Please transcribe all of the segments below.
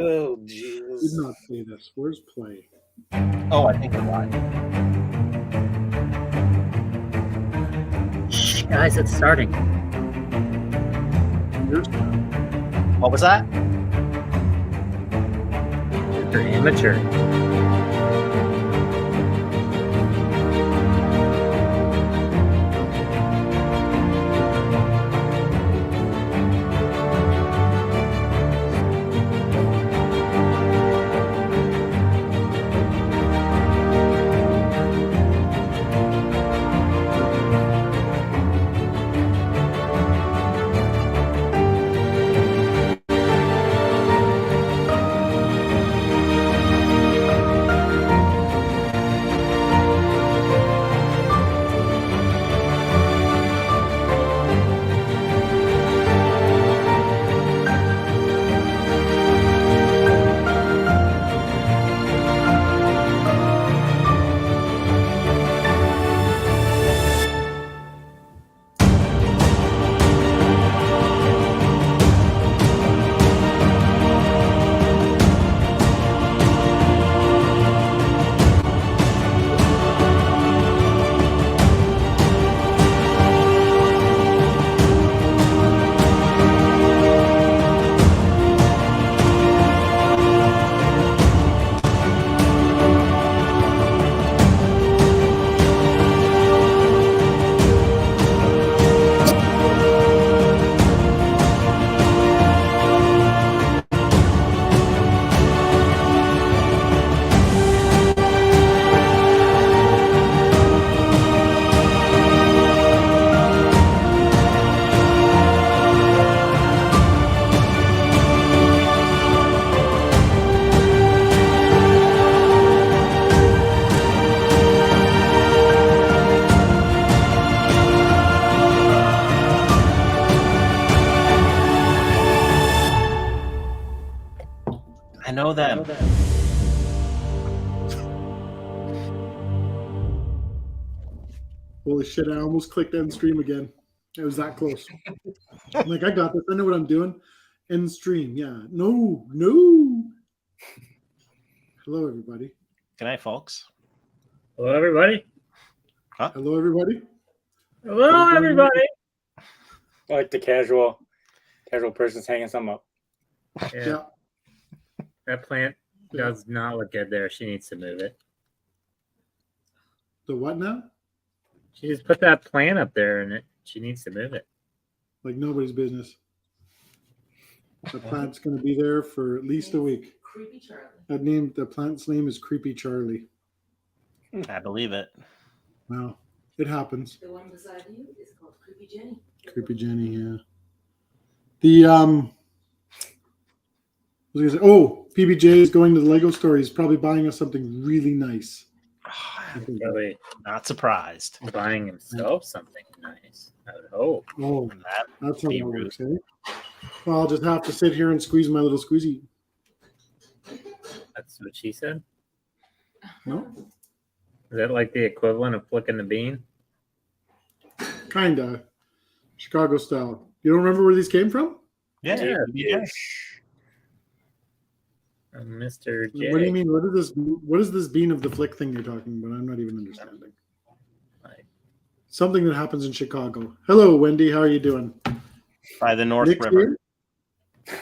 Oh, Did jeez. not say this. Where's play? Oh, I think we're live. Shh, guys, it's starting. What was that? You're amateur. I know them. Holy shit, I almost clicked end stream again. It was that close. I'm like, I got this. I know what I'm doing. End stream. Yeah. No. Hello, everybody. Good night, folks. Hello, everybody. Hello, everybody. Hello, everybody. I like the casual person's hanging something up. Yeah. That plant does not look good there. She needs to move it. The what now? She just put that plant up there and she needs to move it. Like nobody's business. The plant's going to be there for at least a week. Creepy Charlie. The plant's name is Creepy Charlie. I believe it. Wow. It happens. The one beside you is called Creepy Jenny. Creepy Jenny, yeah. I was gonna say, PBJ is going to the Lego store. He's probably buying us something really nice. I'm Probably not surprised. buying himself something nice. I would hope. Oh, that's how be that rude. works, eh? Well, I'll just have to sit here and squeeze my little squeezy. That's what she said. No? Is that like the equivalent of flicking the bean? Kinda. Chicago style. You don't remember where these came from? Yeah. Mr. J. What do you mean? What is this bean of the flick thing you're talking about? I'm not even understanding. Like, Something that happens in Chicago. Hello, Wendy. How are you doing? By the North Nick's River. here.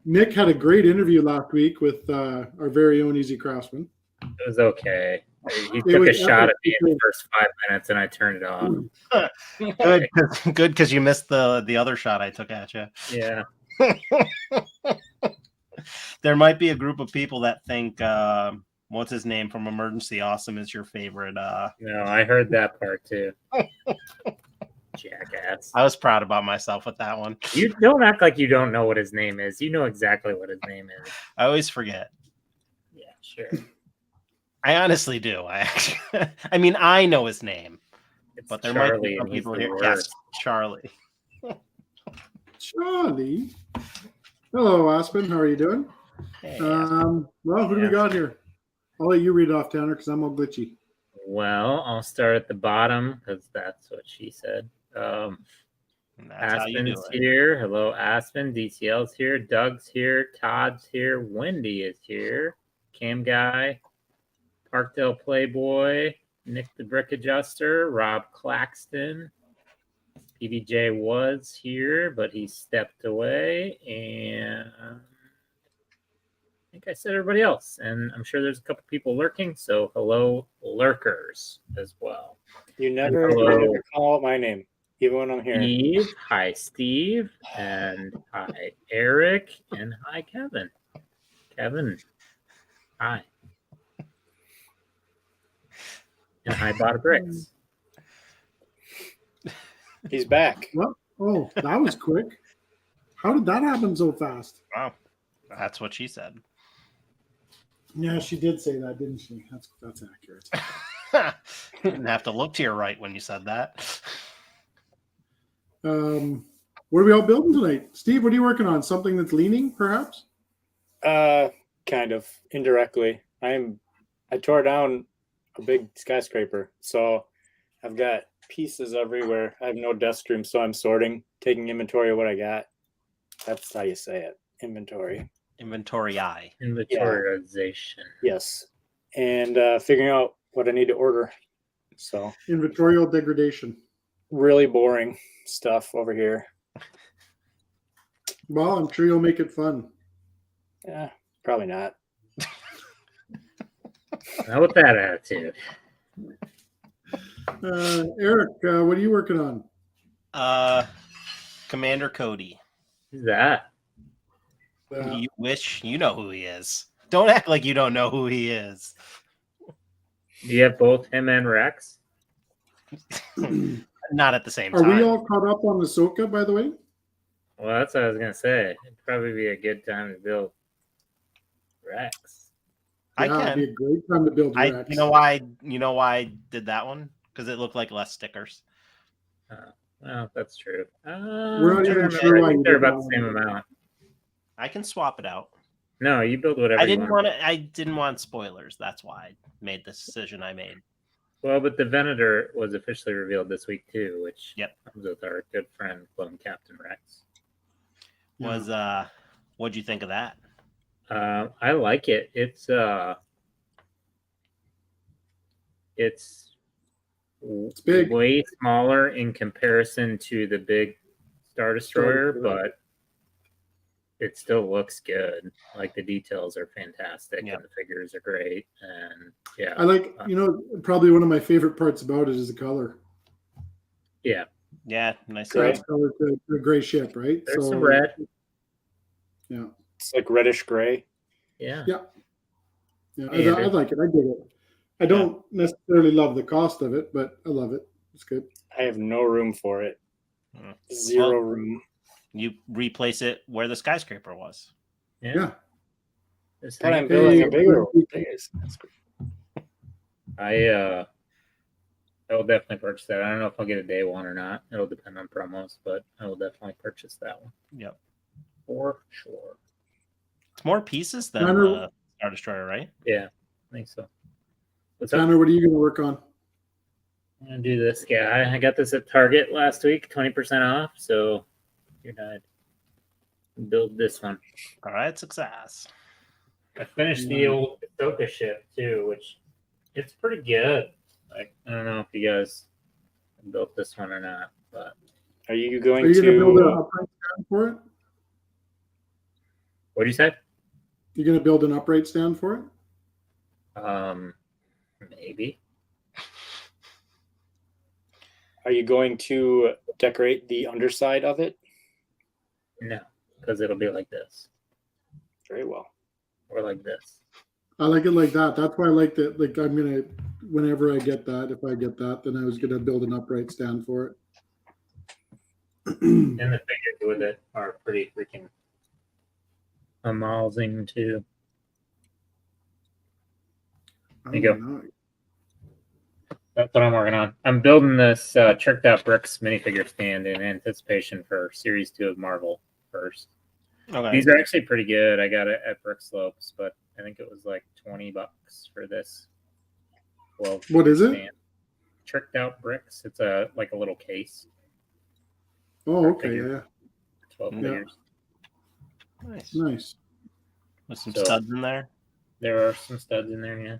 Nick had a great interview last week with our very own Easy Craftsman. it was okay. He It took a was shot at me in the epic. first 5 minutes and I turned it off. Good, because you missed the other shot I took at you. Yeah. There might be a group of people that think what's his name from Emergency Awesome is your favorite. No, I heard that part too. Jackass. I was proud about myself with that one. You don't act like you don't know what his name is. You know exactly what his name is. I always forget. Yeah, sure. I honestly do. I mean, I know his name, It's but there Charlie, might be some and he's people the here. worst. Yes, Charlie. Charlie. Hello, Aspen. How are you doing? Hey, Well, who do we got here? I'll let you read it off, Tanner, because I'm all glitchy. Well, I'll start at the bottom because that's what she said. And that's how you do Aspen's it. here. Hello, Aspen. DCL's here. Doug's here. Todd's here. Wendy is here. Cam Guy. Parkdale Playboy. Nick the Brick Adjuster. Rob Claxton. PBJ was here, but he stepped away. And I think I said everybody else. And I'm sure there's a couple people lurking. So hello, lurkers as well. You never call out my name, even when I'm here. Steve, hi Steve, and hi Eric, and hi Kevin. Kevin, hi. And hi Bada Bricks. He's back. What? Oh, that was quick. How did that happen so fast? Wow. That's what she said. Yeah, she did say that, didn't she? That's accurate. Didn't have to look to your right when you said that. What are we all building tonight? Steve, what are you working on? Something that's leaning, perhaps? Kind of indirectly. I tore down a big skyscraper, so I've got pieces everywhere. I have no desk room, so I'm sorting, taking inventory of what I got. That's how you say it. Inventory. Inventory eye. Inventorization. Yes. And figuring out what I need to order. So Inventorial degradation. really boring stuff over here. Well, I'm sure you'll make it fun. Yeah, probably not. Not with that attitude. Eric, what are you working on? Commander Cody. Who's that? You wish you know who he is. Don't act like you don't know who he is. Do you have both him and Rex? Not at the same Are time. we all caught up on Ahsoka, by the way? Well, that's what I was gonna say. It'd probably be a good time to build Rex. I Yeah, it'd can. be a great time to build Rex. You know why I did that one? Because it looked like less stickers. Well, that's true. We're not even I sure why think you they're did that about the same one. amount. I can swap it out. No, you build whatever. I didn't want spoilers. That's why I made the decision I made. Well, but the Venator was officially revealed this week too, which Yep. comes with our good friend Clone Captain Rex. What'd you think of that? I like it. It's big. way smaller in comparison to the big Star Destroyer, but it still looks good. Like the details are fantastic Yeah. and the figures are great. And yeah, I like, probably one of my favorite parts about it is the color. yeah. Yeah, nice. Great. Color to the gray ship, right? There's some red. Yeah. It's like reddish gray. Yeah. Yeah. Yeah, Hey, I like it. I dig it. I don't necessarily love the cost of it, but I love it. It's good. I have no room for it. Hmm. Zero room. You replace it where the skyscraper was. Yeah. Just But hang I'm it building a Hey, bigger hey. one. I will definitely purchase that. I don't know if I'll get a day one or not. It'll depend on promos, but I will definitely purchase that one Yep. for sure. It's more pieces than Tanner- the Star Destroyer, right? Yeah, I think so. What's up? Tanner, what are you going to work on? I'm gonna do this guy. I got this at Target last week, 20% off. So you're not build this one. All right, success. I finished the old Ahsoka ship too, which it's pretty good. Like I don't know if you guys built this one or not, but Are you Are going you going to build an to? upright stand for it? what do you say? You're going to build an upright stand for it? Maybe. Are you going to decorate the underside of it? No, because it'll be like this Very well. or like this. I like it like that. That's why I like that. Like I'm going to, whenever I get that, if I get that, then I was going to build an upright stand for it. And the figures with it are pretty freaking amazing too. There you go. know. That's what I'm working on. I'm building this Tricked Out Bricks minifigure stand in anticipation for Series 2 of Marvel first. Okay. These are actually pretty good. I got it at Brick Slopes, but I think it was like $20 for this. What is it? Stand. Tricked Out Bricks. It's like a little case. Oh, okay, yeah, 12 Yeah. figures. Nice. nice. With some So- studs in there. There are some studs in there, yeah.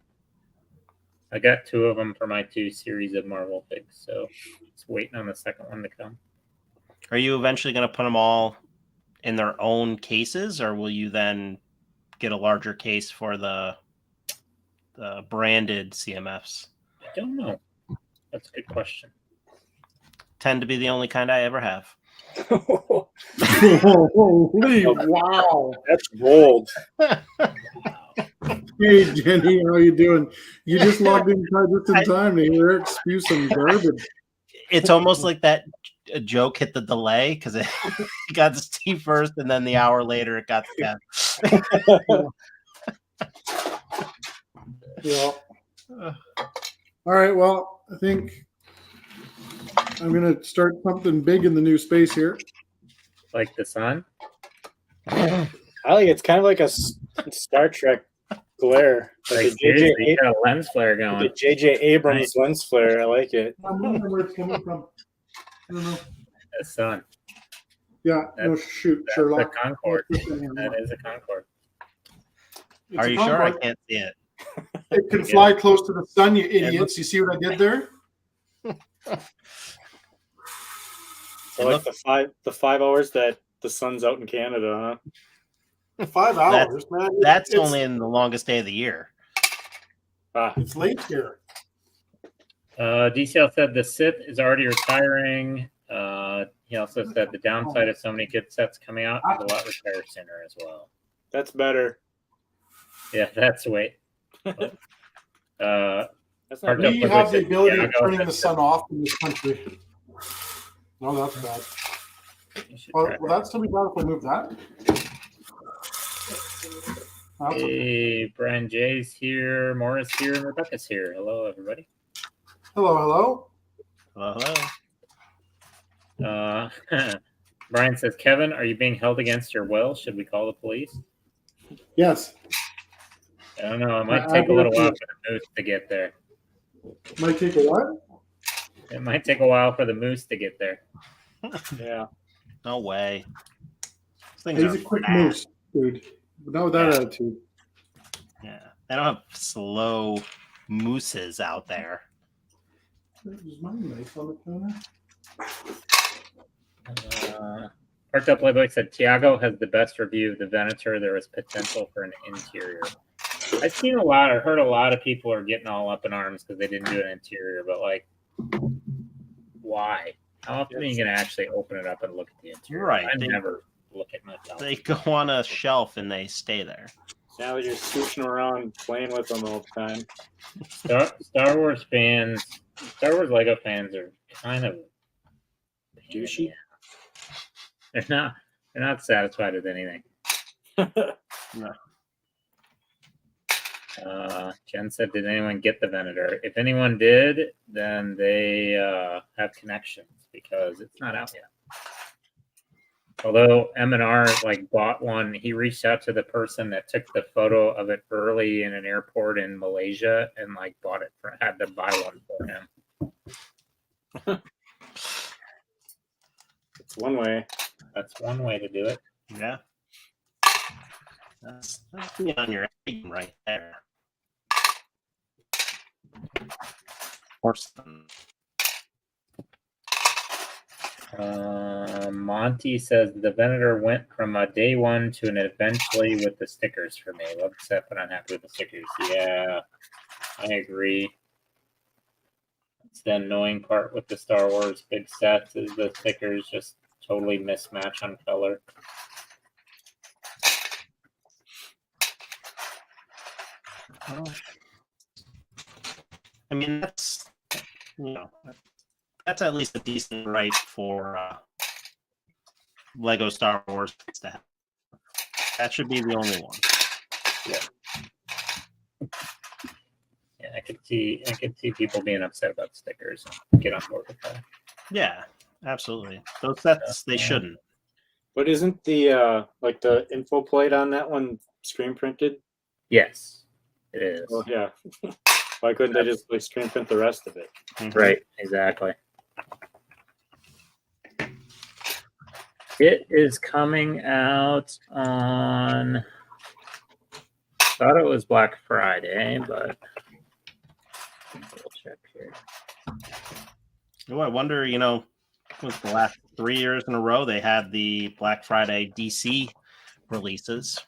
I got 2 of them for my 2 series of Marvel figs, so just waiting on the second one to come. Are you eventually going to put them all in their own cases, or will you then get a larger case for the branded CMFs? I don't know. That's a good question. Tend to be the only kind I ever have. Holy wow! That's bold. Hey Jenny, how you doing? You just logged in just in time to hear Eric spew some garbage. It's almost like that joke hit the delay because it got to Steve first, and then the hour later it got to Kev. Yeah. All right. Well, I think I'm gonna start something big in the new space here. Like the sun? I think it's kind of like a Star Trek glare. Like, the seriously, you got a lens flare going. the J.J. Abrams lens flare. I like it. I'm wondering where it's coming from. I don't know. The sun. Yeah. No, shoot, That's Sherlock. the Concorde. It's That is a Concorde. Are a you sure? I Concorde. can't see it. It can fly close to the sun, you idiots. You see what I did there? So like the 5 hours that the sun's out in Canada, huh? 5 hours, man. That's It's- only in the longest day of the year. Ah, It's late here. DCL said the Sith is already retiring. He also said the downside of so many good sets coming out is a lot retire sooner as well. that's better. Yeah, that's wait. That's Hard not to We put have like the a ability of Diago turning the that's- sun off in this country. No, that's bad. You should Well, try will that. that still be bad if I move that? That's okay. Hey, Brian J's here, Morris here, and Rebecca's here. Hello, everybody. Hello, hello. Hello. Brian says, Kevin, are you being held against your will? Should we call the police? Yes. I don't know. It might take a little while for the moose to get there. Might take a what? It might take a while for the moose to get there. Yeah. No way. These things He's are a quick fast. moose, dude. But not with that Yeah. attitude. Yeah, they don't have slow mooses out there. Is my knife on the counter? Parked Up Playboy said Tiago has the best review of the Venator. There is potential for an interior. I've seen heard a lot of people are getting all up in arms because they didn't do an interior, but like, why? How often are you going to actually open it up and look at the interior? Right, I they- never look at myself. They go on a shelf and they stay there. Now that you're scooching around playing with them all the time. Star Wars fans, Star Wars Lego fans are kind of Douchey? They're not satisfied with anything. No. Jen said, "Did anyone get the Venator? If anyone did, then they have connections because it's not out yet." Although M&R like bought one, he reached out to the person that took the photo of it early in an airport in Malaysia and like bought it had to buy one for him. It's one way. That's one way to do it. Yeah. That's me on your egg right there. Porcelain. Monty says the Venator went from a day one to an eventually with the stickers for me. Love the set, but unhappy with the stickers. Yeah, I agree. It's the annoying part with the Star Wars big sets is the stickers just totally mismatch on color. I mean, that's at least a decent right for Lego Star Wars to have. That should be the only one. Yeah, I could see people being upset about stickers and get on board with that. Yeah, absolutely. Those sets they shouldn't. But isn't the like the info plate on that one screen printed? Yes, it is. Oh yeah. Why couldn't they just like screen print the rest of it? Right, exactly. It is coming out on. Thought it was Black Friday, but we'll check here. Oh, I wonder, with the last 3 years in a row, they had the Black Friday DC releases,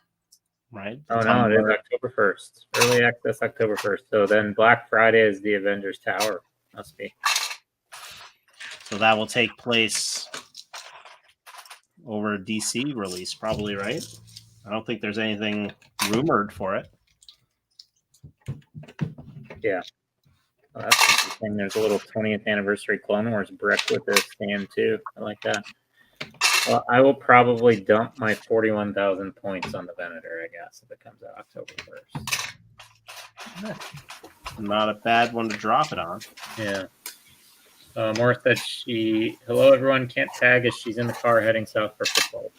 right? Oh no, it is October 1st. Early access October 1st. So then Black Friday is the Avengers Tower. Must be. So that will take place over a DC release, probably, right? I don't think there's anything rumored for it. Yeah. Well, that's interesting. There's a little 20th anniversary Clone Wars brick with this stand too. I like that. Well, I will probably dump my 41,000 points on the Venator, I guess, if it comes out October 1st. Not a bad one to drop it on. Yeah. Morris said hello everyone, can't tag as she's in the car heading south for football.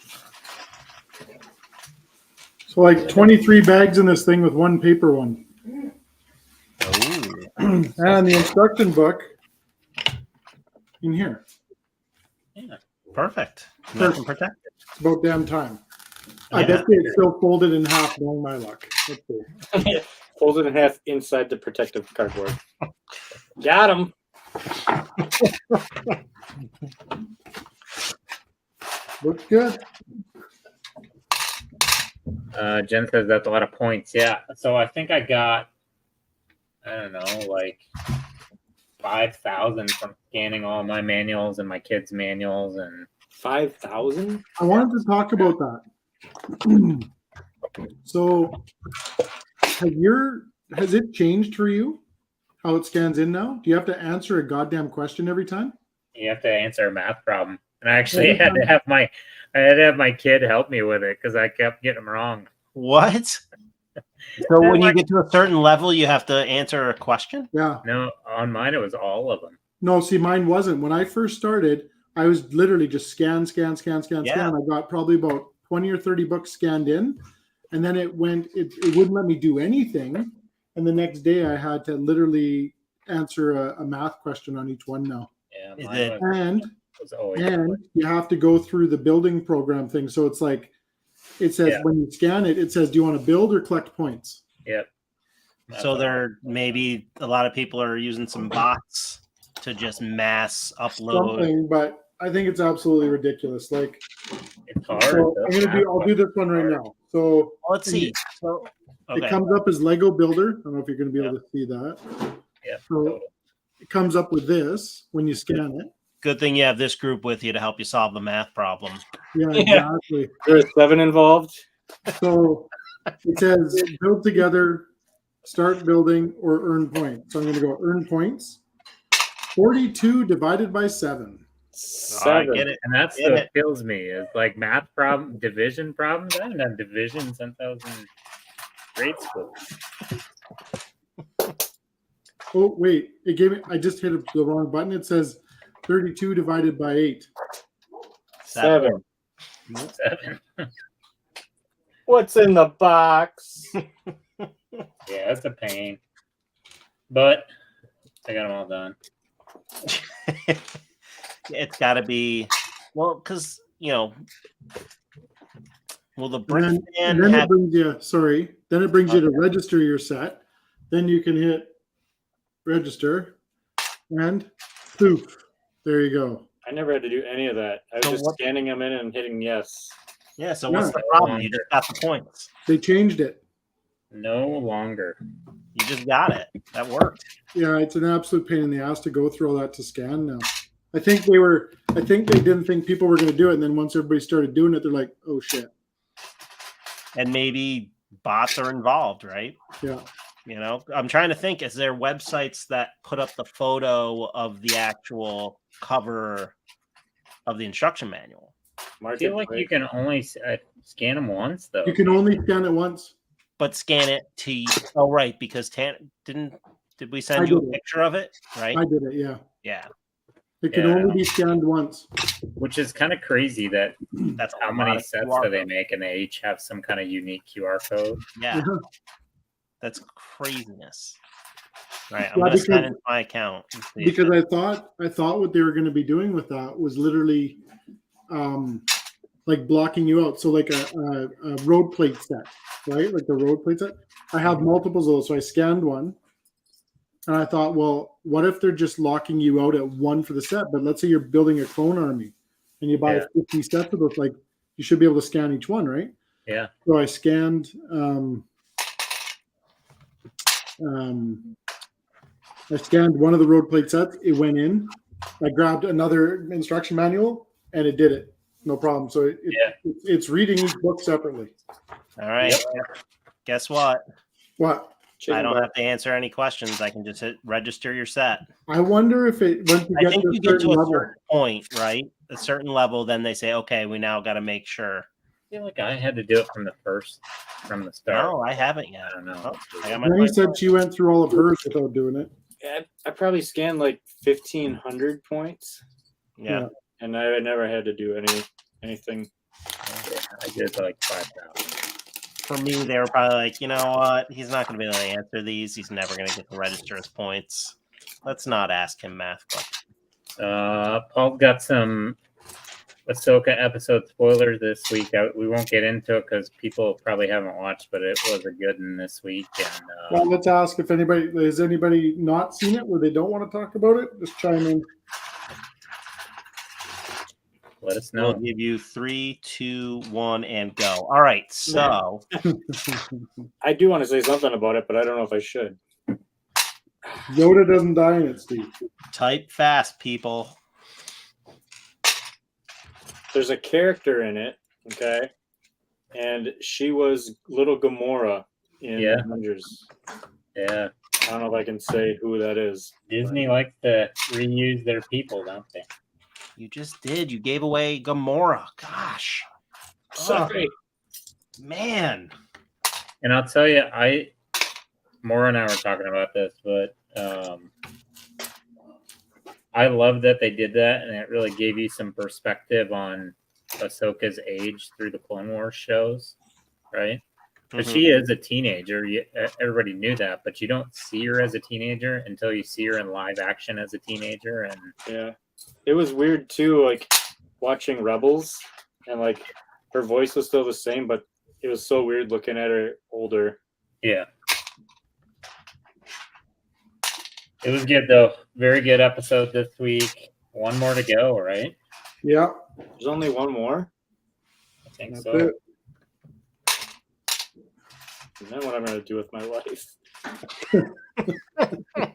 So like 23 bags in this thing with one paper one. Oh. And the instruction book in here. Yeah. Perfect. Nothing protected. It's about damn time. I bet it's still folded in half, knowing my luck. Let's see. Folded in half inside the protective cardboard. Got him. Looks good. Jen says that's a lot of points. Yeah. So I think I got, I don't know, like 5,000 from scanning all my manuals and my kids' manuals and 5,000. I wanted to talk about that. So, has it changed for you? How it scans in now? Do you have to answer a goddamn question every time? you have to answer a math problem. And I actually had to have my kid help me with it because I kept getting them wrong. What? So when you get to a certain level, you have to answer a question? Yeah. No, on mine it was all of them. No, see, mine wasn't. When I first started, I was literally just scan. Yeah. I got probably about 20 or 30 books scanned in. And then it wouldn't let me do anything. And the next day I had to literally answer a math question on each one now. Yeah, And you have to go through the building program thing. So it's like, it says when you scan it, it says, do you want to build or collect points? Yep. So there maybe a lot of people are using some bots to just mass upload. Something, but I think it's absolutely ridiculous. Like, it's hard. So I'll do this one right now. So let's see. So, it comes up as Lego Builder. I don't know if you're going to be able to see that. Yeah. So it comes up with this when you scan it. Good thing you have this group with you to help you solve the math problem. Yeah, exactly. There's 7 involved. So it says build together, start building, or earn points. So I'm going to go earn points. 42 divided by 7. 7. I get it. And that's what kills me is like math problem, division problems. I haven't done division since I was in grade school. Oh, wait. It gave me, I just hit the wrong button. It says 32 divided by 8. 7. 7. What's in the box? Yeah, it's a pain. But I got them all done. It's got to be, well, because, the brick stand then it brings you to register your set. Then you can hit register and poof. There you go. I never had to do any of that. I was just scanning them in and hitting yes. Yeah, so what's the problem? You just got the points. They changed it. No longer. You just got it. That worked. Yeah, it's an absolute pain in the ass to go through all that to scan now. I think they didn't think people were going to do it. And then once everybody started doing it, they're like, oh shit. And maybe bots are involved, right? Yeah. I'm trying to think, is there websites that put up the photo of the actual cover of the instruction manual? I feel like you can only scan them once, though. You can only scan it once. But scan it to, oh, right, because did we send you a picture of it? Right? I did it, yeah. Yeah. It can only be scanned once. Which is kind of crazy that that's how many sets do they make and they each have some kind of unique QR code. Yeah. That's craziness. Right. I'm going to sign into my account. Because I thought what they were going to be doing with that was literally like blocking you out. So like a road plate set, right? Like the road plate set. I have multiples of those. So I scanned one and I thought, well, what if they're just locking you out at one for the set? But let's say you're building a clone army and you buy Yeah. 50 sets of those, like you should be able to scan each one, right? Yeah. So I scanned I scanned one of the road plate sets. It went in. I grabbed another instruction manual and it did it. No problem. So it's reading each book separately. All right. Guess what? What? I don't have to answer any questions. I can just hit register your set. I wonder if it once you I get think to you a get certain to a level. certain point, right? A certain level, then they say, okay, we now got to make sure. I feel like I had to do it from the start. No, I haven't yet. I don't know. Oh, I got my Jenny plan. said she went through all of hers without doing it. I probably scanned like 1,500 points, Yeah. and I never had to do anything. Yeah, I did like 5,000. For me, they were probably like, you know what? He's not going to be able to answer these. He's never going to get to register his points. Let's not ask him math questions. Paul got some Ahsoka episode spoilers this week. We won't get into it because people probably haven't watched, but it was a good one this week. And Well, let's ask if anybody has anybody not seen it where they don't want to talk about it. Just chime in. let us We'll know. give you 3, 2, 1, and go. All right. So, I do want to say something about it, but I don't know if I should. Yoda doesn't die in it, Steve. type fast, people. There's a character in it, okay, and she was little Gamora in Yeah. Avengers. Yeah, I don't know if I can say who that is. Disney likes to reuse their people, don't they? You just did. You gave away Gamora. Gosh. Sorry. Man. And I'll tell you, Maura and I were talking about this, but I love that they did that, and it really gave you some perspective on Ahsoka's age through the Clone Wars shows, right? Because she is a teenager. Everybody knew that, but you don't see her as a teenager until you see her in live action as a teenager. And Yeah. It was weird too, like watching Rebels, and like her voice was still the same, but it was so weird looking at her older. yeah, it was good though. Very good episode this week. One more to go, right? Yeah, There's only one more, I think that's so. it. and then what I'm gonna do with my life.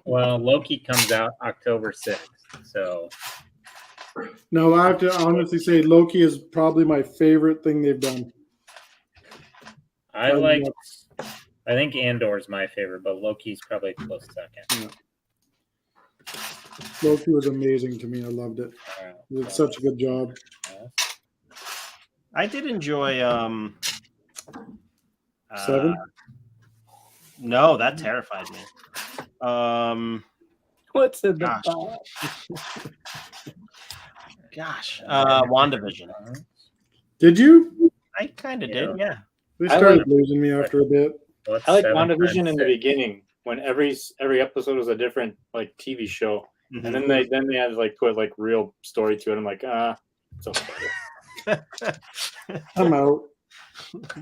Well, Loki comes out October 6th, so No, I have to honestly say Loki is probably my favorite thing they've done. I think Andor's my favorite, but Loki's probably close second. Loki was amazing to me. I loved it. He did such a good job. I did enjoy 7? No, that terrified me. What's in Gosh. box? Gosh. WandaVision. Did you? I kind of did, yeah. They I started like- losing me after a bit. What's I like 7 WandaVision times in the 6? beginning when every episode was a different like TV show, Mhm. and then they had to like put like real story to it. I'm like, it's okay. I'm out.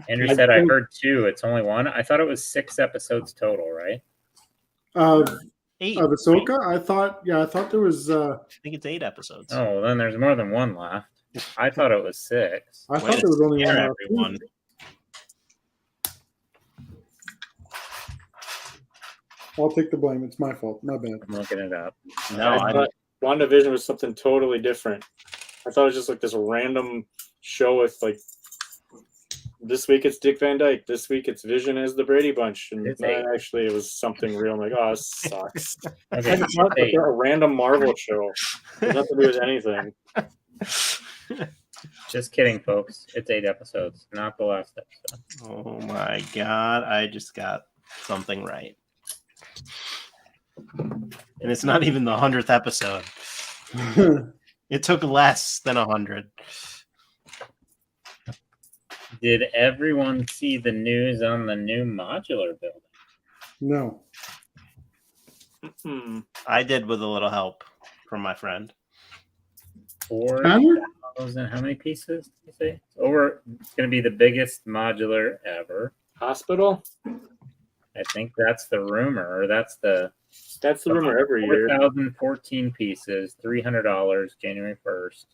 Andrew I said, I think- heard 2. It's only 1. I thought it was 6 episodes total, right? Of 8. Ahsoka, I thought there was. I think it's 8 episodes. Oh, well, then there's more than 1 left. I thought it was 6. I Way thought to there was only one scare left. everyone. I'll take the blame. It's my fault. My bad. I'm looking it up. No, I I thought WandaVision was something totally different. I thought it was just like this random show with like this week it's Dick Van Dyke, this week it's Vision as the Brady Bunch, and It's then 8. actually it was something real. I'm like, oh, this sucks. Okay, I just thought it's 8. a random Marvel show. It has nothing to do with anything. Just kidding, folks. It's 8 episodes, not the last episode. Oh my god, I just got something right. And it's not even the 100th episode. It took less than 100. Did everyone see the news on the new modular building? No. Hmm. I did with a little help from my friend. Tanner? 4,000. How many pieces did you say? It's going to be the biggest modular ever. Hospital? I think that's the rumor. Or that's the rumor every year. 4,014 pieces, $300, January 1st.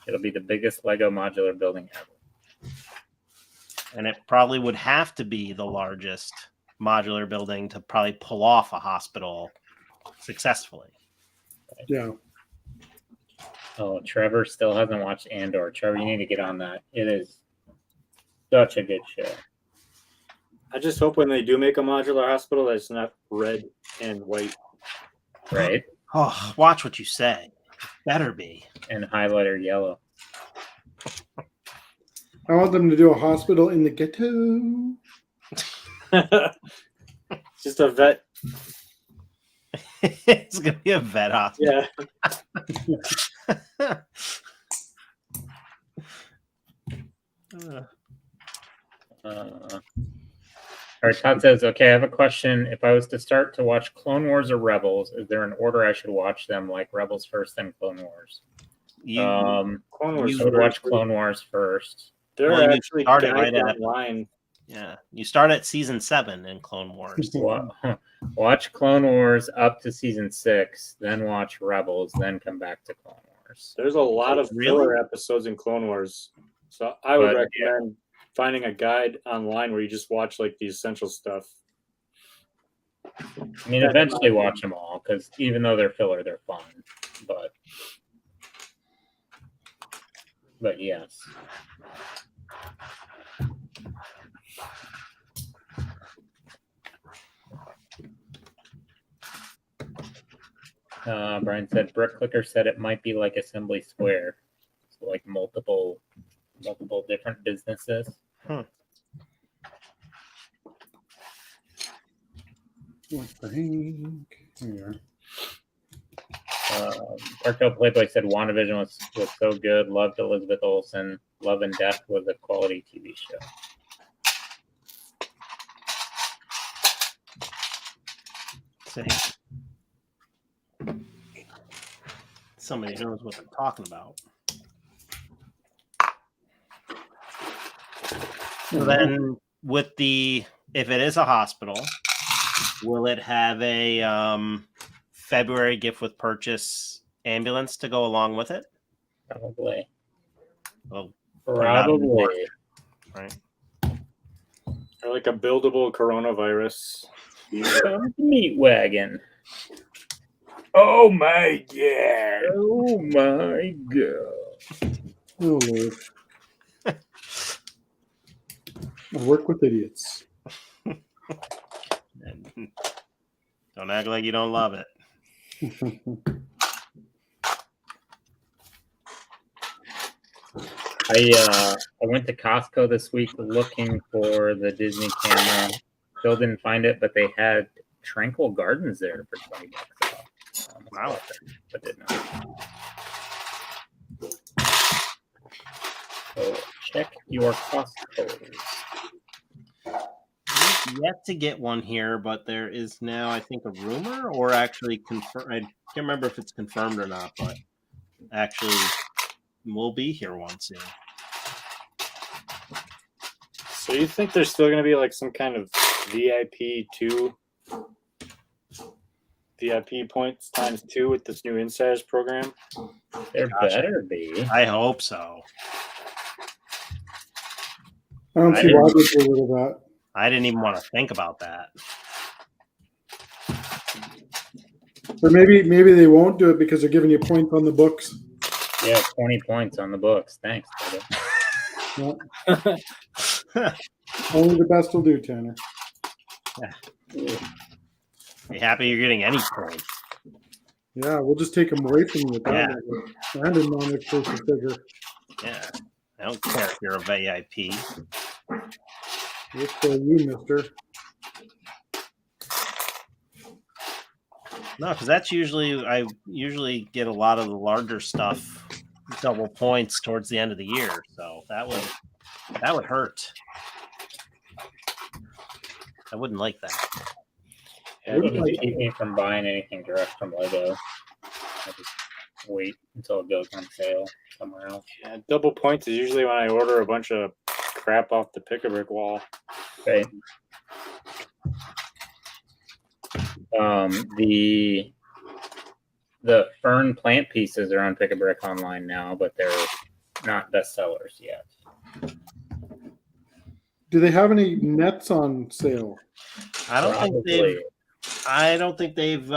It'll be the biggest Lego modular building ever. And it probably would have to be the largest modular building to probably pull off a hospital successfully. Yeah. Oh, Trevor still hasn't watched Andor. Trevor, you need to get on that. It is such a good show. I just hope when they do make a modular hospital that it's not red and white. Right? Oh, watch what you say. It better be. And highlighter yellow. I want them to do a hospital in the ghetto. Just a vet. It's gonna be a vet hospital. Yeah. All right, Todd says, okay, I have a question. If I was to start to watch Clone Wars or Rebels, is there an order I should watch them, like Rebels first, then Clone Wars? Clone Wars I would watch Clone Wars first. They're Well, you actually started guides right at- online. Yeah, you start at season 7 in Clone Wars. Watch Clone Wars up to season 6, then watch Rebels, then come back to Clone Wars. There's a lot of Really? filler episodes in Clone Wars. So I would But, recommend finding a guide online where you just watch like the essential stuff. I mean, eventually watch them all, because even though they're filler, they're fun. But yes. Brian said Brick Clicker said it might be like Assembly Square, so like multiple different businesses. What the heck? Here. Parkdale Playboy said WandaVision was so good. Loved Elizabeth Olsen. Love and Death was a quality TV show. Somebody knows what they're talking about. So then, if it is a hospital, will it have a February gift with purchase ambulance to go along with it? Probably. Well, Probably. right. Or like a buildable coronavirus. Come meat wagon. Oh my god. Oh my god. Oh, Lord. I work with idiots. And don't act like you don't love it. I went to Costco this week looking for the Disney camera. Still didn't find it, but they had Tranquil Gardens there for $20 off. Wow. But didn't know. So check your Costco. Yet to get one here, but there is now, I think, a rumor or actually confirmed. I can't remember if it's confirmed or not, but actually will be here one soon. So you think there's still going to be like some kind of VIP points times 2 with this new Insiders program? There Gotcha. better be. I hope so. I don't see why they get rid of that. I didn't even want to think about that. But maybe they won't do it because they're giving you points on the books. Yeah, 20 points on the books. Thanks, brother. Yeah. Only the best will do, Tanner. Be happy you're getting any points. Yeah, we'll just take them away from you with that. Yeah. And a non-exclusive figure. Yeah. I don't care if you're a VIP. It's for you, mister. No, because that's I usually get a lot of the larger stuff double points towards the end of the year. So that would hurt. I wouldn't like that. Yeah, it doesn't keep me from buying anything direct from Lego. I just wait until it goes on sale. somewhere else. Yeah, double points is usually when I order a bunch of crap off the Pick-a-Brick wall. Right. The fern plant pieces are on Pick-a-Brick online now, but they're not bestsellers yet. Do they have any nets on sale? I don't Probably. think they've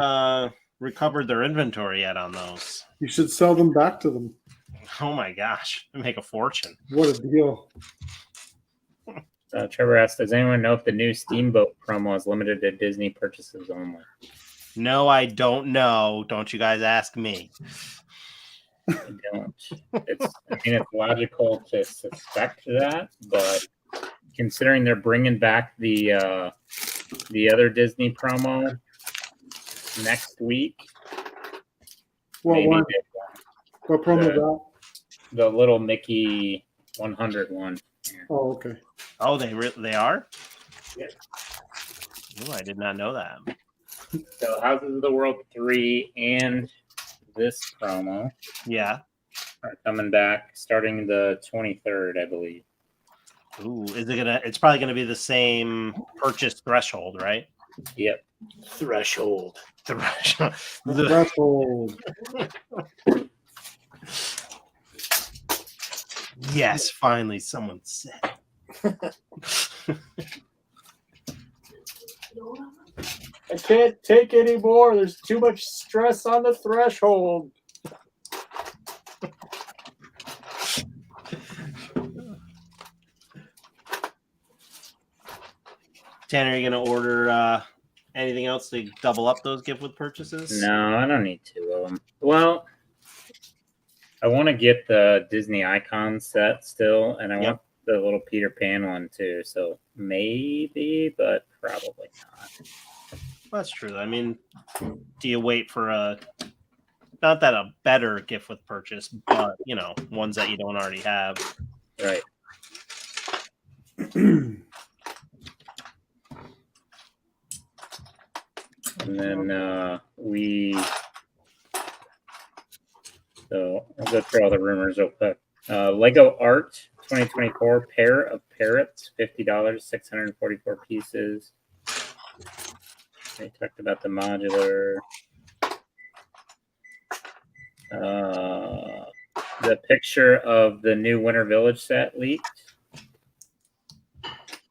recovered their inventory yet on those. You should sell them back to them. Oh my gosh, they make a fortune. What a deal. Trevor asked, does anyone know if the new Steamboat promo is limited to Disney purchases only? No, I don't know. Don't you guys ask me. I don't. It's logical to suspect that, but considering they're bringing back the other Disney promo next week, What maybe one? they- What promo is that? the little Mickey 100 one. Oh, okay. Oh, they are? Yes. Oh, I did not know that. So Houses of the World 3 and this promo Yeah. are coming back starting the 23rd, I believe. Ooh, it's probably gonna be the same purchase threshold, right? Yep. Threshold. Threshold. The threshold. Yes, finally someone said. I can't take any more. There's too much stress on the threshold. Tanner, are you gonna order anything else to double up those gift with purchases? No, I don't need two of them. Well, I want to get the Disney Icon set still, and I want the little Peter Pan one too. So maybe, but probably not. That's true. I mean, do you wait for not that a better gift with purchase, but ones that you don't already have? Right. And then so I'll go through all the rumors real quick. Lego Art 2024 pair of parrots, $50, 644 pieces. They talked about the modular. The picture of the new Winter Village set leaked.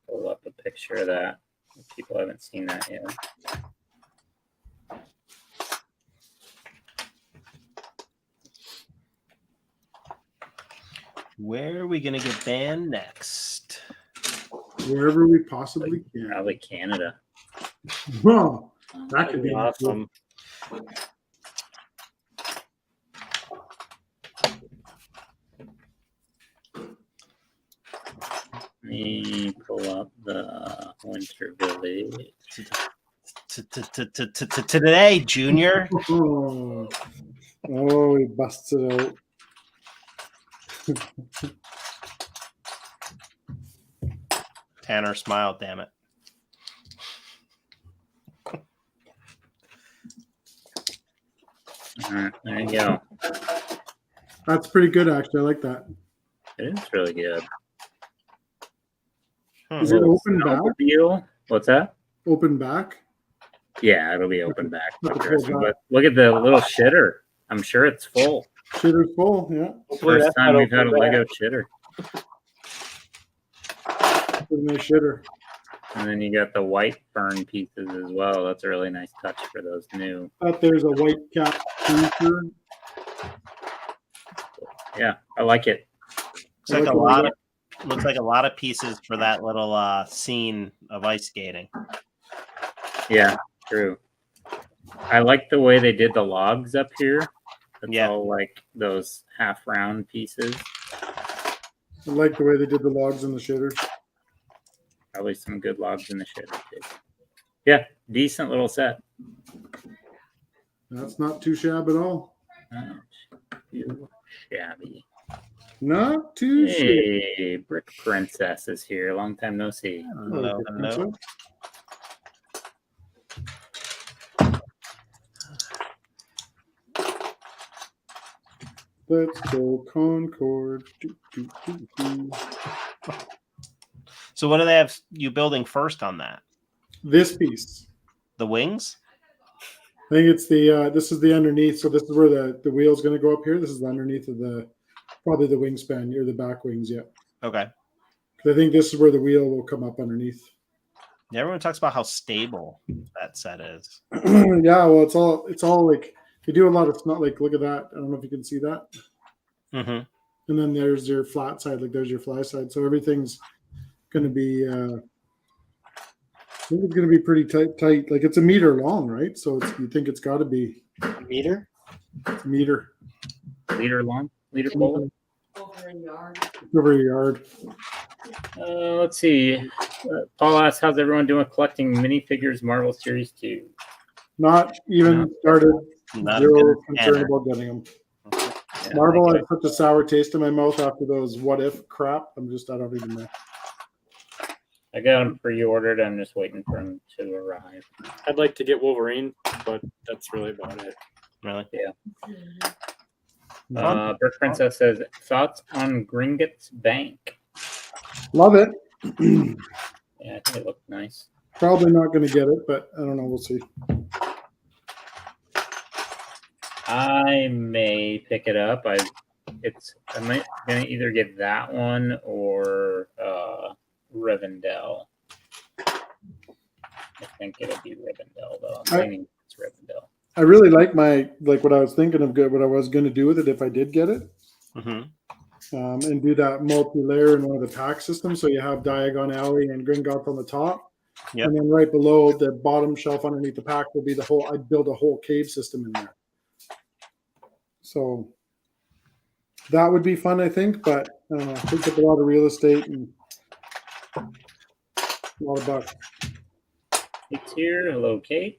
Pull up a picture of that. People haven't seen that yet. Where are we gonna get banned next? Wherever we possibly can. Probably Canada. Well, that could be awesome. Let me pull up the Winter Village. Today, Junior. Oh, he busts it out. Tanner smiled, damn it. There you go. That's pretty good, actually. I like that. It is really good. Is it open back? Snowmobile. What's that? Open back? Yeah, it'll be open back. Look at Interesting. that. But look at the little shitter. I'm sure it's full. Shitter's full, yeah. Hopefully First that's time not we've had a open Lego back. shitter. It's a nice shitter. And then you got the white fern pieces as well. That's a really nice touch for those new. There's a white cap cruiser. Yeah, I like it. Looks like a lot of pieces for that little scene of ice skating. Yeah, true. I like the way they did the logs up here. It's Yeah. all like those half round pieces. I like the way they did the logs in the shitter. Probably some good logs in the shitter too. Yeah, decent little set. That's not too shabby at all. Not too shabby. Not too shabby. Hey, Brick Princess is here. Long time no see. Hello, hello. Let's go Concord. Do, do, do, do. So what do they have you building first on that? This piece. The wings? I think it's the this is the underneath. So this is where the wheel's going to go up here. This is the underneath of the probably the wingspan or the back wings. Yeah. Okay. 'Cause I think this is where the wheel will come up underneath. Yeah, everyone talks about how stable that set is. Yeah, well, it's all like they do a lot of not like look at that. I don't know if you can see that. Mm-hmm. And then there's your flat side, like there's your fly side. So everything's going to be. I think it's going to be pretty tight. Like it's a meter long, right? So you think it's got to be Meter? a meter Liter long, liter full. Over a yard. over a yard. Let's see. Paul asks, "How's everyone doing collecting minifigures Marvel Series 2?" Not even No. started. Not Zero good concern manner. about getting them. Yeah, Marvel I had such a sour taste in my mouth after those what if crap. I don't even know. got them pre-ordered. I'm just waiting for them to arrive. I'd like to get Wolverine, but that's really about it. Really? Bird Princess says, "Thoughts on Gringotts Bank?" Love it. Yeah, I think it looked nice. Probably not going to get it, but I don't know. We'll see. I may pick it up. I might gonna either get that one or Rivendell. I think it'll be Rivendell though. I'm thinking it's Rivendell. I really like what I was thinking of what I was going to do with it if I did get it, Mm-hmm. and do that multi-layer in one of the pack systems. So you have Diagon Alley and Gringotts on the top, Yep. and then right below the bottom shelf underneath the pack will be the whole. I'd build a whole cave system in there. So that would be fun, I think, but takes up a lot of real estate and a lot of bucks. It's here. Hello, Kate.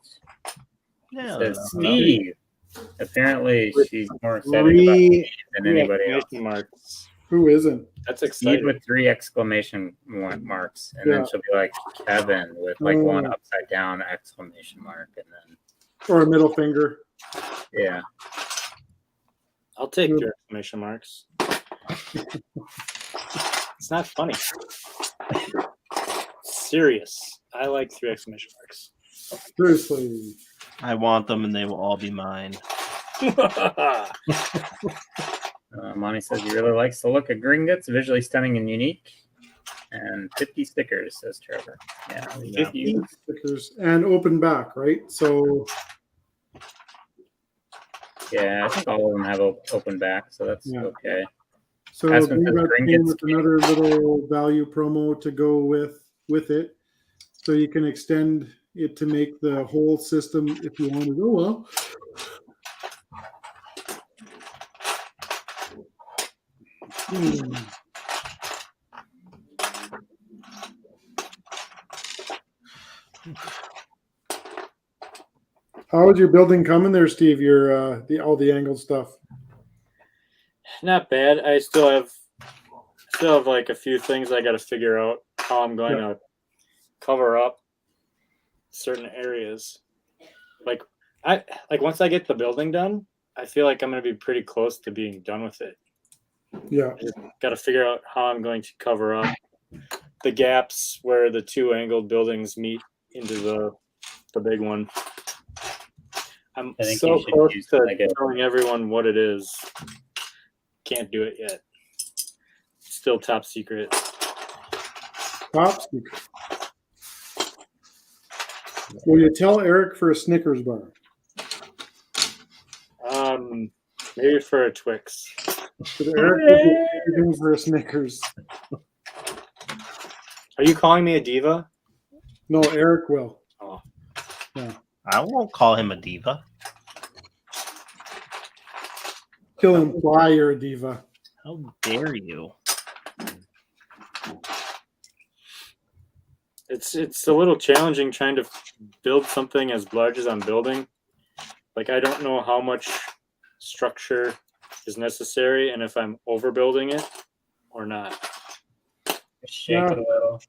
Yeah. Says Steve. Apparently, she's more excited about Three Steve than anybody else. exclamation marks. Who isn't? That's Steve exciting. with 3 exclamation marks, and Yeah. then she'll be like Kevin with like one Oh. upside down exclamation mark, and then Or a middle finger? yeah. I'll take 3 exclamation marks. It's not funny. Serious. I like 3 exclamation marks. Seriously. I want them and they will all be mine. Monty says he really likes the look of Gringotts, visually stunning and unique. And 50 stickers, says Trevor. Yeah, 50. Stickers and open back, right? So Yeah, I think all of them have open back, so that's Yeah. okay. So Aspen says Gringotts came Gringotts with another little value promo to go with it, so you can extend it to make the whole system if you want to go well. How is your building coming there, Steve? Your all the angled stuff. Not bad. I still have like a few things I got to figure out how I'm going to cover up certain areas. Like once I get the building done, I feel like I'm going to be pretty close to being done with it. Yeah. I just got to figure out how I'm going to cover up the gaps where the 2 angled buildings meet into the big one. I'm I think so you should close use to like a- telling everyone what it is. Can't do it yet. Still top secret. Top secret. Will you tell Eric for a Snickers bar? Maybe for a Twix. Because Eric will do everything for a Snickers. Are you calling me a diva? No, Eric will. Oh. Yeah. I won't call him a diva. He'll imply you're a diva. How dare you? It's a little challenging trying to build something as large as I'm building. Like I don't know how much structure is necessary and if I'm overbuilding it or not. Shake it a little.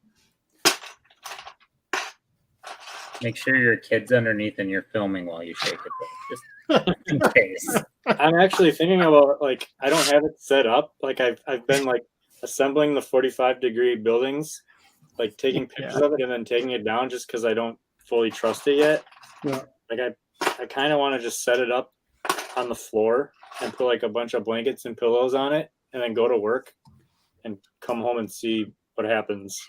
Make sure your kid's underneath and you're filming while you shake it, though, just in case. I'm actually thinking about like I don't have it set up. Like I've been like assembling the 45-degree buildings, like taking pictures of it and then taking it down just because I don't fully trust it yet. Yeah. Like I kind of want to just set it up on the floor and put like a bunch of blankets and pillows on it and then go to work and come home and see what happens.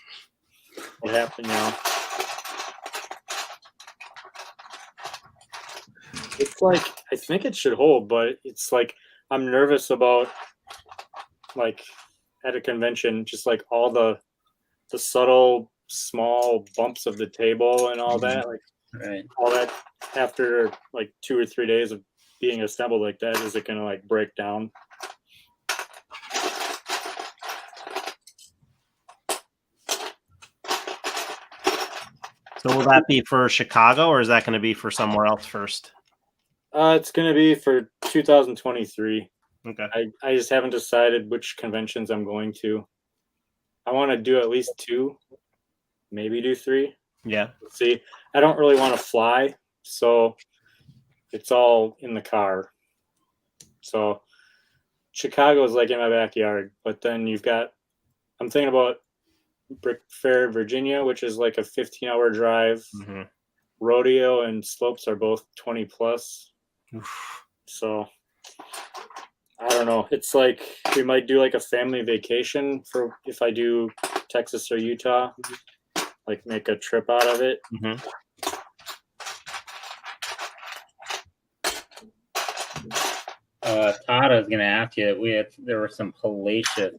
What happened, you know? It's like I think it should hold, but it's like I'm nervous about like at a convention, just like all the subtle small bumps of the table and all that, like Right. all that after like 2 or 3 days of being assembled like that, is it gonna like break down? So will that be for Chicago or is that going to be for somewhere else first? It's gonna be for 2023. Okay. I just haven't decided which conventions I'm going to. I want to do at least 2, maybe do 3. Yeah. Let's see. I don't really want to fly, so it's all in the car. So Chicago is like in my backyard, but then I'm thinking about Brick Fair, Virginia, which is like a 15-hour drive. Mm-hmm. Rodeo and Slopes are both 20 plus. So I don't know. It's like we might do like a family vacation for if I do Texas or Utah, like make a trip out of it. Mm-hmm. Todd, I was going to ask you. There were some hellacious,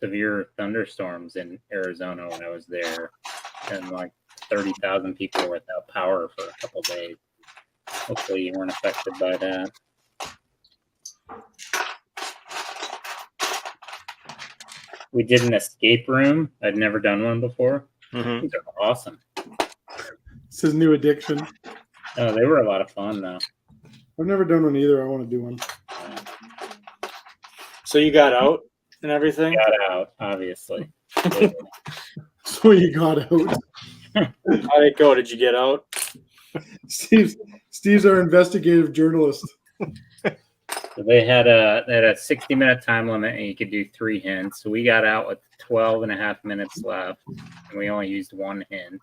severe thunderstorms in Arizona when I was there, and like 30,000 people were without power for a couple days. Hopefully, you weren't affected by that. We did an escape room. I'd never done one before. Mm-hmm. These are awesome. It's his new addiction. Oh, they were a lot of fun, though. I've never done one either. I want to do one. So you got out and everything? Got out, obviously. So you got out. How'd it go? Did you get out? Steve's our investigative journalist. So they had a 60-minute time limit, and you could do 3 hints. So we got out with 12 and a half minutes left, and we only used 1 hint.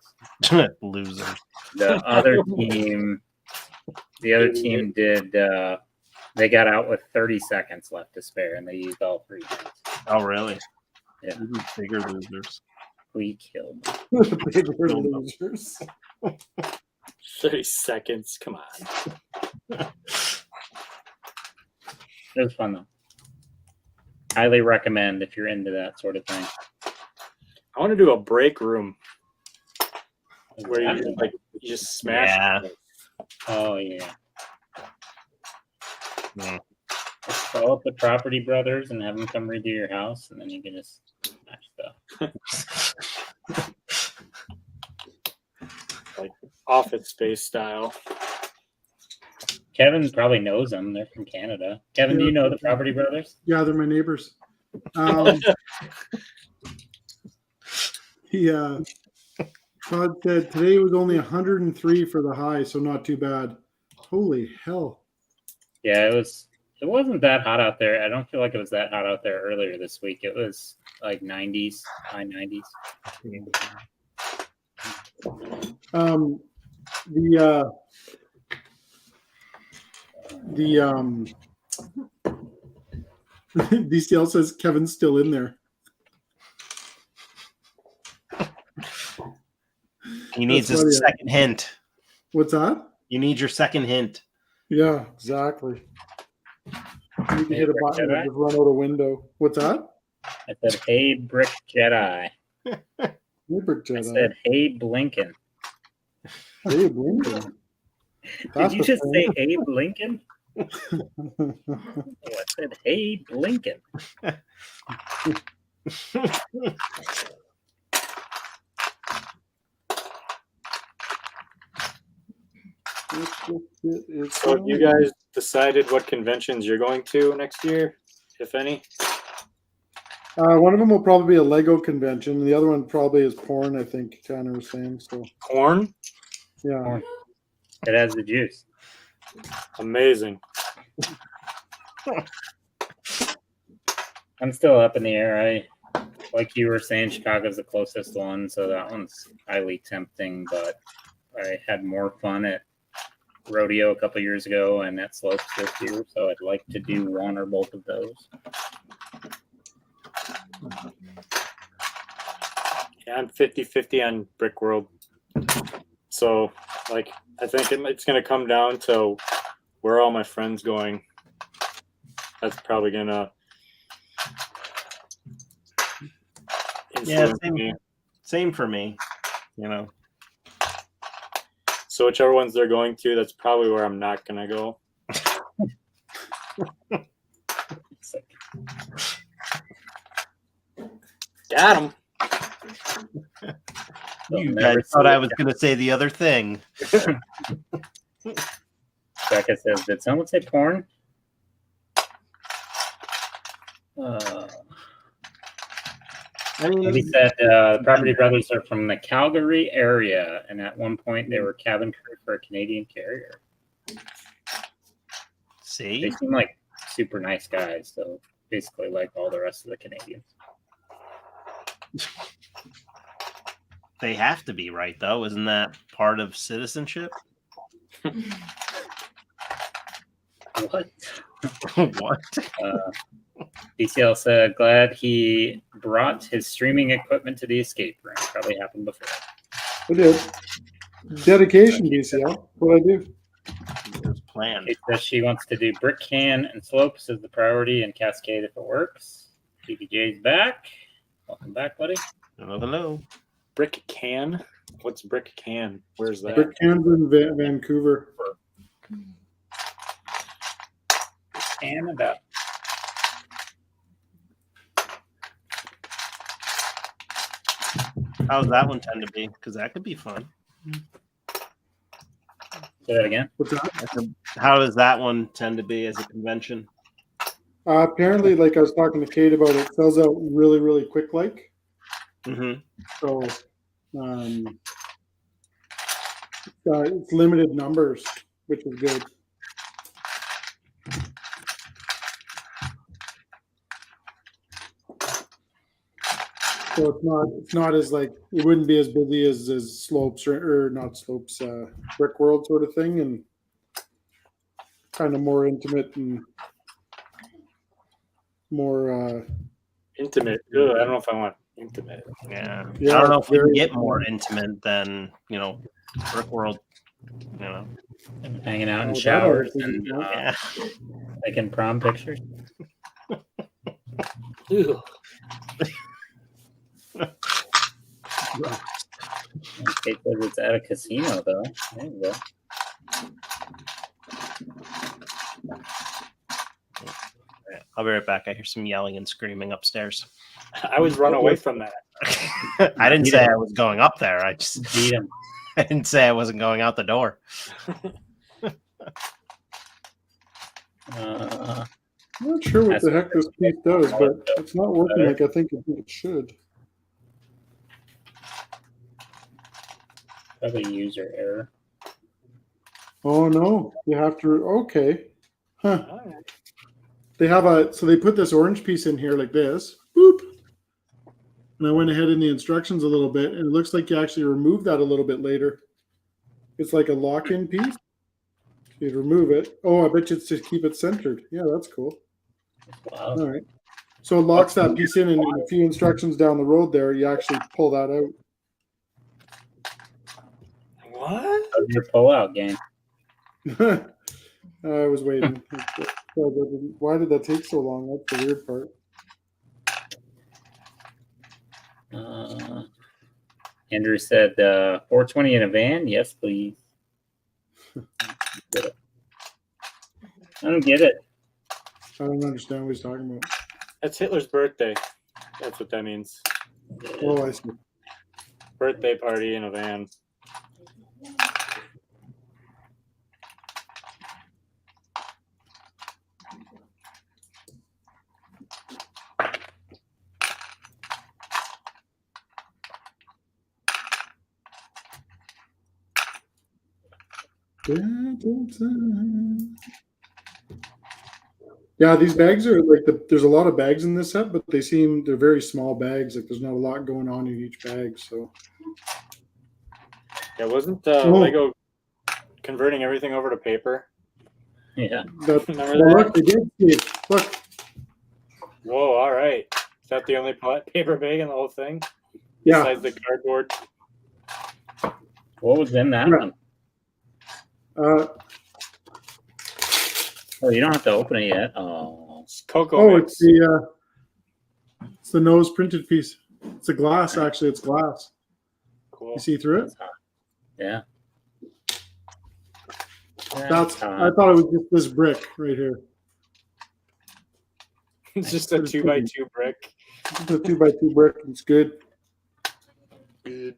Loser. The other team did. They got out with 30 seconds left to spare, and they used all 3 hints. Oh, really? Yeah. Even bigger losers. We killed them. Bigger losers. 30 seconds. Come on. It was fun though. Highly recommend if you're into that sort of thing. I want to do a break room where you just smash. Yeah. it. Oh yeah. Mm. Just call up the Property Brothers and have them come redo your house, and then you can just smash stuff. Like Office Space style. Kevin probably knows them. They're from Canada. Kevin, do you know the Property Brothers? Yeah, they're my neighbors. Todd said today was only 103 for the high, so not too bad. Holy hell. Yeah, it wasn't that hot out there. I don't feel like it was that hot out there earlier this week. It was like 90s, high 90s. DCL says Kevin's still in there. He needs That's a funny. second hint. What's that? You need your second hint. Yeah, exactly. You need to hit a button and just run out a window. What's that? I said, "Hey, Brick Jedi." Brick Jedi. I said, "Hey, Blinken." Hey, Blinken. Did you just say, "Hey, Blinken"? Oh, I said, "Hey, Blinken." So have you guys decided what conventions you're going to next year, if any? One of them will probably be a Lego convention. The other one probably is porn, I think, Tanner was saying. So Corn? yeah. It has the juice. Amazing. I'm still up in the air. Like you were saying, Chicago's the closest one, so that one's highly tempting. But I had more fun at rodeo a couple years ago and at slopes this year, so I'd like to do one or both of those. Yeah, I'm 50-50 on Brick World. So, like, I think it's going to come down to where all my friends going. That's probably going to influence me. Same for me. You know. So whichever ones they're going to, that's probably where I'm not going to go. Got him. You guys thought I was going to say the other thing. Becca says, did someone say porn? I mean, He said the Property Brothers are from the Calgary area, and at one point they were cabin crew for a Canadian carrier. see, They seem like super nice guys, so basically like all the rest of the Canadians. they have to be right, though. Isn't that part of citizenship? What? What? DCL said, glad he brought his streaming equipment to the escape room. Probably happened before. I did. Dedication, DCL. What I do. It was planned. It says she wants to do brick can and slopes as the priority and Cascade if it works. DPJ's back. Welcome back, buddy. Hello, hello. Brick Can? What's Brick Can? Where's that? Brick cans in Vancouver. Canada. How's that one tend to be? Because that could be fun. Say that again. What's that? How does that one tend to be as a convention? Apparently, like I was talking to Kate about, it sells out really, really quick. Like Mm-hmm. so, it's limited numbers, which is good. So it's not as like it wouldn't be as busy as slopes or not slopes, Brick World sort of thing, and kind of more intimate and more. Intimate. Ugh, I don't know if I want intimate. Yeah. Yeah, I don't know if we can very- get more intimate than, Brick World. Hanging out in Oh, that showers actually and is nice. Yeah. taking prom pictures. Ew. Kate says it's at a casino, though. There you go. I'll be right back. I hear some yelling and screaming upstairs. I was run away from that. I didn't say I was going up there. I Beat him. didn't say I wasn't going out the door. I'm not sure what the heck this piece does, but it's not working like I think it should. Probably user error. Oh no, you have to. Okay, huh? All right. They have so they put this orange piece in here like this. Boop. And I went ahead in the instructions a little bit, and it looks like you actually remove that a little bit later. It's like a lock-in piece. You'd remove it. Oh, I bet you it's to keep it centered. Yeah, that's cool. Wow. All right. So it locks that piece in, and in a few instructions down the road there, you actually pull that out. What? How's your pull-out game? I was waiting. Why did that take so long? That's the weird part. Andrew said 420 in a van. Yes, please. I don't get it. I don't understand what he's talking about. That's Hitler's birthday. That's what that means. Oh, I see. Birthday party in a van. Yeah, these bags are like there's a lot of bags in this set, but they're very small bags. Like there's not a lot going on in each bag. So Yeah, wasn't Oh. Lego converting everything over to paper? Yeah. Remember well, that? look, they did. Steve. Look, Whoa, all right. Is that the only paper bag in the whole thing? yeah, Besides the cardboard? What was in that Yeah. one? uh, Oh, you don't have to open it yet. Oh, It's cocoa mix. it's the nose printed piece. It's a glass, actually. It's glass. Cool. You see through it? that's hot. Yeah. I That's hot. thought it was just this brick right here. It's just a 2x2 brick. It's a 2x2 brick. It's good. Good.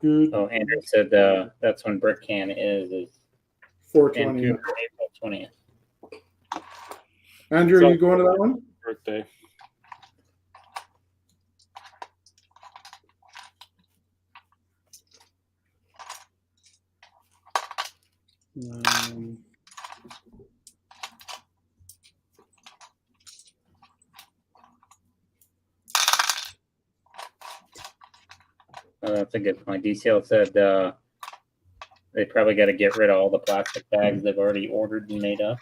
Good. Oh, Andrew said that's when Brick Can is 420. Vancouver, April 20th. Andrew, are you going to that one? Birthday. That's a good point. DCL said they probably got to get rid of all the plastic bags they've already ordered and made up.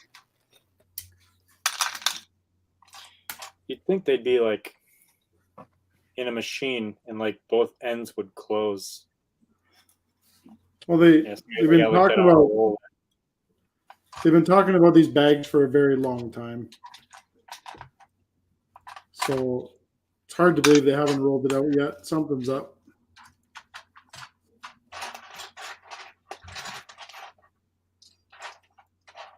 You'd think they'd be like in a machine and like both ends would close. Well, Yes, they've been talking about these bags for a very long time. So it's hard to believe they haven't rolled it out yet. Something's up.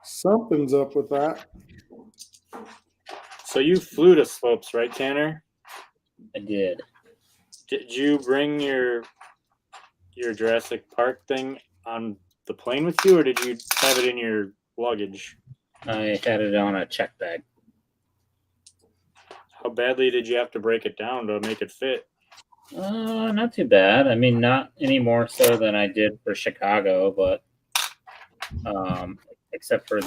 Something's up with that. So you flew to Slopes, right, Tanner? I did. Did you bring your Jurassic Park thing on the plane with you, or did you have it in your luggage? I had it on a check bag. How badly did you have to break it down to make it fit? Not too bad. I mean, not any more so than I did for Chicago, but except for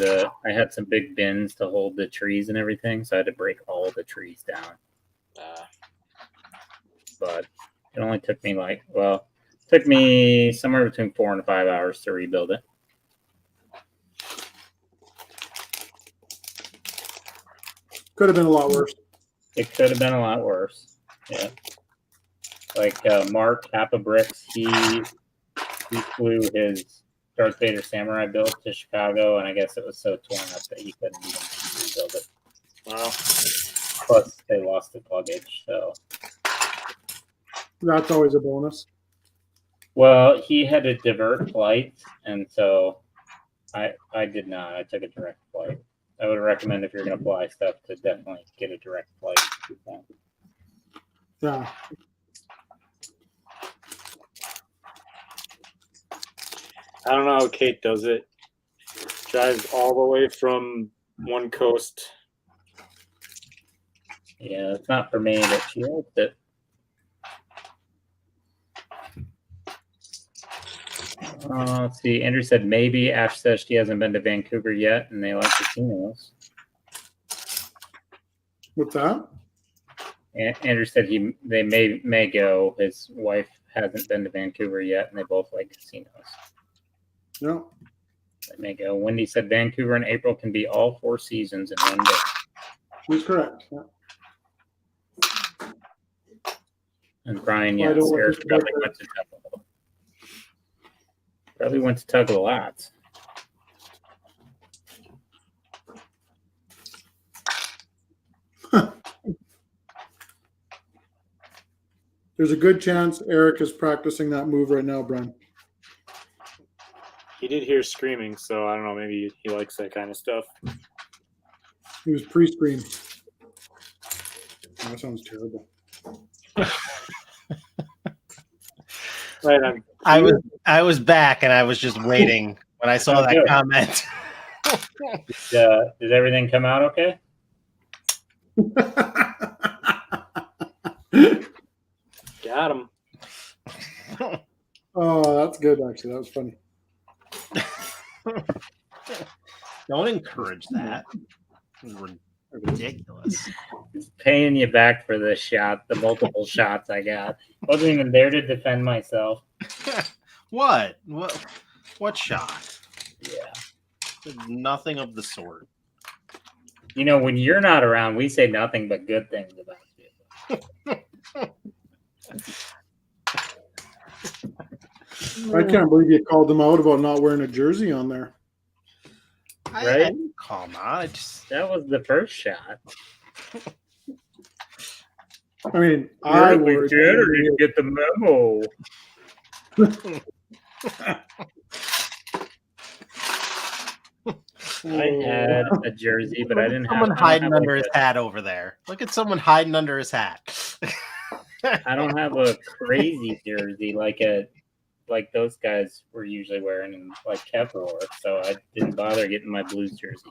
I had some big bins to hold the trees and everything, so I had to break all the trees down. But it only took me took me somewhere between 4 and 5 hours to rebuild it. Could have been a lot worse. It could have been a lot worse. Yeah. Like Mark Kappa Bricks, he flew his Darth Vader Samurai build to Chicago, and I guess it was so torn up that he couldn't even rebuild it. Wow. Plus, they lost the luggage, so. That's always a bonus. Well, he had to divert flights, and so I did not. I took a direct flight. I would recommend if you're going to fly stuff to definitely get a direct flight. Yeah. I don't know how Kate does it. Drives all the way from one coast. Yeah, it's not for me, but she liked it. Let's see. Andrew said maybe. Ash says she hasn't been to Vancouver yet, and they like casinos. What's that? Andrew said they may go. His wife hasn't been to Vancouver yet, and they both like casinos. No. They may go. Wendy said Vancouver in April can be all 4 seasons in one day. She's correct. Yeah. And Brian, I yes, don't want Eric this to probably go went to Tug. Probably went to Tug a lot. There's a good chance Eric is practicing that move right now, Brian. He did hear screaming, so I don't know. Maybe he likes that kind of stuff. He was pre-screen. Oh, that sounds terrible. Right. I was back and I was just waiting when I saw that Good. comment. Did everything come out okay? Got him. Oh, that's good, actually. That was funny. Don't encourage that. Ridiculous. Paying you back for the shot, the multiple shots I got. Wasn't even there to defend myself. What? What shot? Yeah. Nothing of the sort. You know, when you're not around, we say nothing but good things about you. I can't believe you called them out about not wearing a jersey on there. I Right? didn't call him out. I just That was the first shot. I mean, I wore it. didn't get the memo. I had a jersey, but I didn't have someone hiding under like his hat over there. Look at someone hiding under his hat. I don't have a crazy jersey like those guys were usually wearing and like Kev wore, so I didn't bother getting my Blues jersey.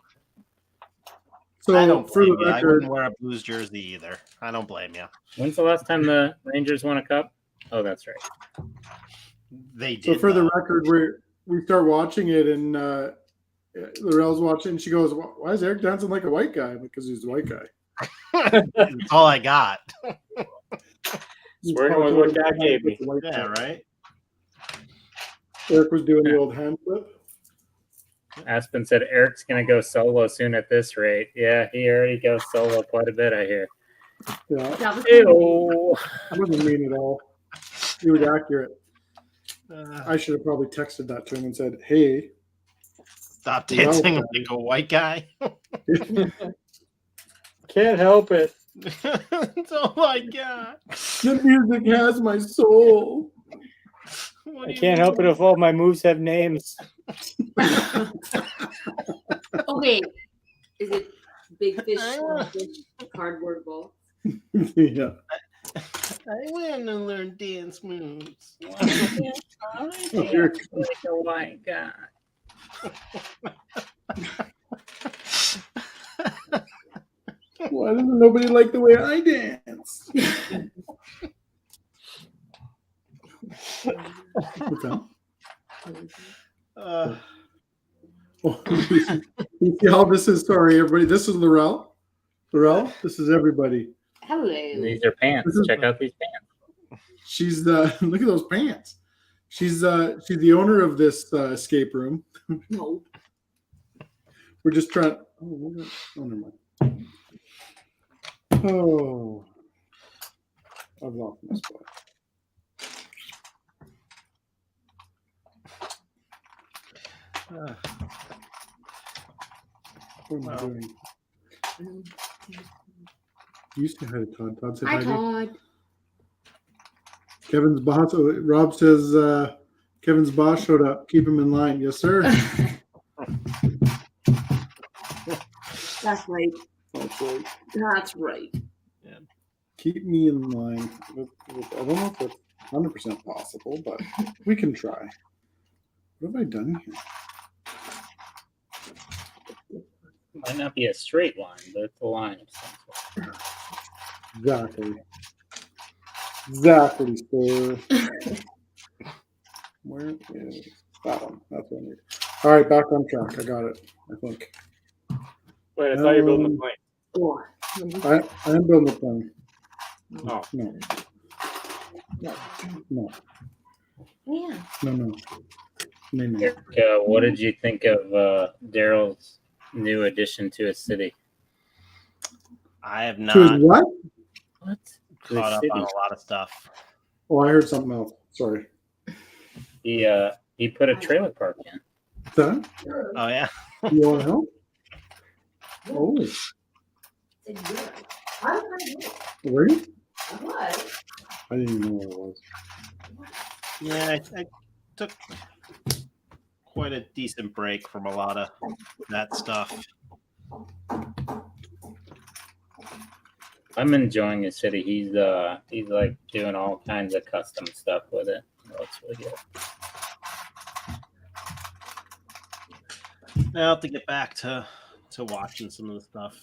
So I don't for blame the you. I record, wouldn't wear a Blues jersey either. I don't blame you. When's the last time the Rangers won a cup? Oh, that's right. They so did. for the though. record, we start watching it, and Lorelle's watching. And she goes, "Why is Eric dancing like a white guy?" Because he's a white guy. That's all I got. Swearing with what God gave me. Yeah, right. Eric was doing the old hand flip. Aspen said Eric's gonna go solo soon at this rate. Yeah, he already goes solo quite a bit, I hear. Yeah, That was Ew. I wasn't mean at all. He was accurate. Uh, I should have probably texted that to him and said, "Hey, Stop dancing like a white guy. Can't help it. That's all I got. the music has my soul." What I do you can't help it mean? if all my moves have names. Okay. Is it big fish, small fish, cardboard ball? Yeah. I want to learn dance moves. Here it Like a white guy. Why doesn't nobody like the way I dance? What's that? Uh, Oh, you see how this is? Sorry, everybody. This is Laurel. Laurel, this is everybody. Hello. These are pants. Check out these pants. She's the look at those pants. She's the owner of this escape room. No. We're just trying. Oh, never mind. Oh, I've lost my spot. uh, What am I Well. doing? You used to have Todd. Todd said Hi, hi. Todd. Kevin's boss. Rob says Kevin's boss showed up. Keep him in line. Yes, sir. That's right. That's right. That's right. Keep me in line. I don't know if that's 100% possible, but we can try. What have I done here? Might not be a straight line, but it's a line of some sort. Exactly. Exactly, sir. Where is that one? That's what I need. All right, back on track. I got it, I think. Wait, I thought you were building a plane. Four. I am building a plane. Oh, No, no, Yeah. no. Eric, what did you think of Daryl's new addition to his city? I have To not his what? What? caught up on a lot of stuff. Oh, I heard something else. Sorry. He put a trailer park in. That? Oh yeah. You want to help? Oh, Said you were. I was. were you? I was. I didn't even know what it was. Yeah, I took quite a decent break from a lot of that stuff. I'm enjoying his city. He's like doing all kinds of custom stuff with it. It looks really good. Now I have to get back to watching some of the stuff.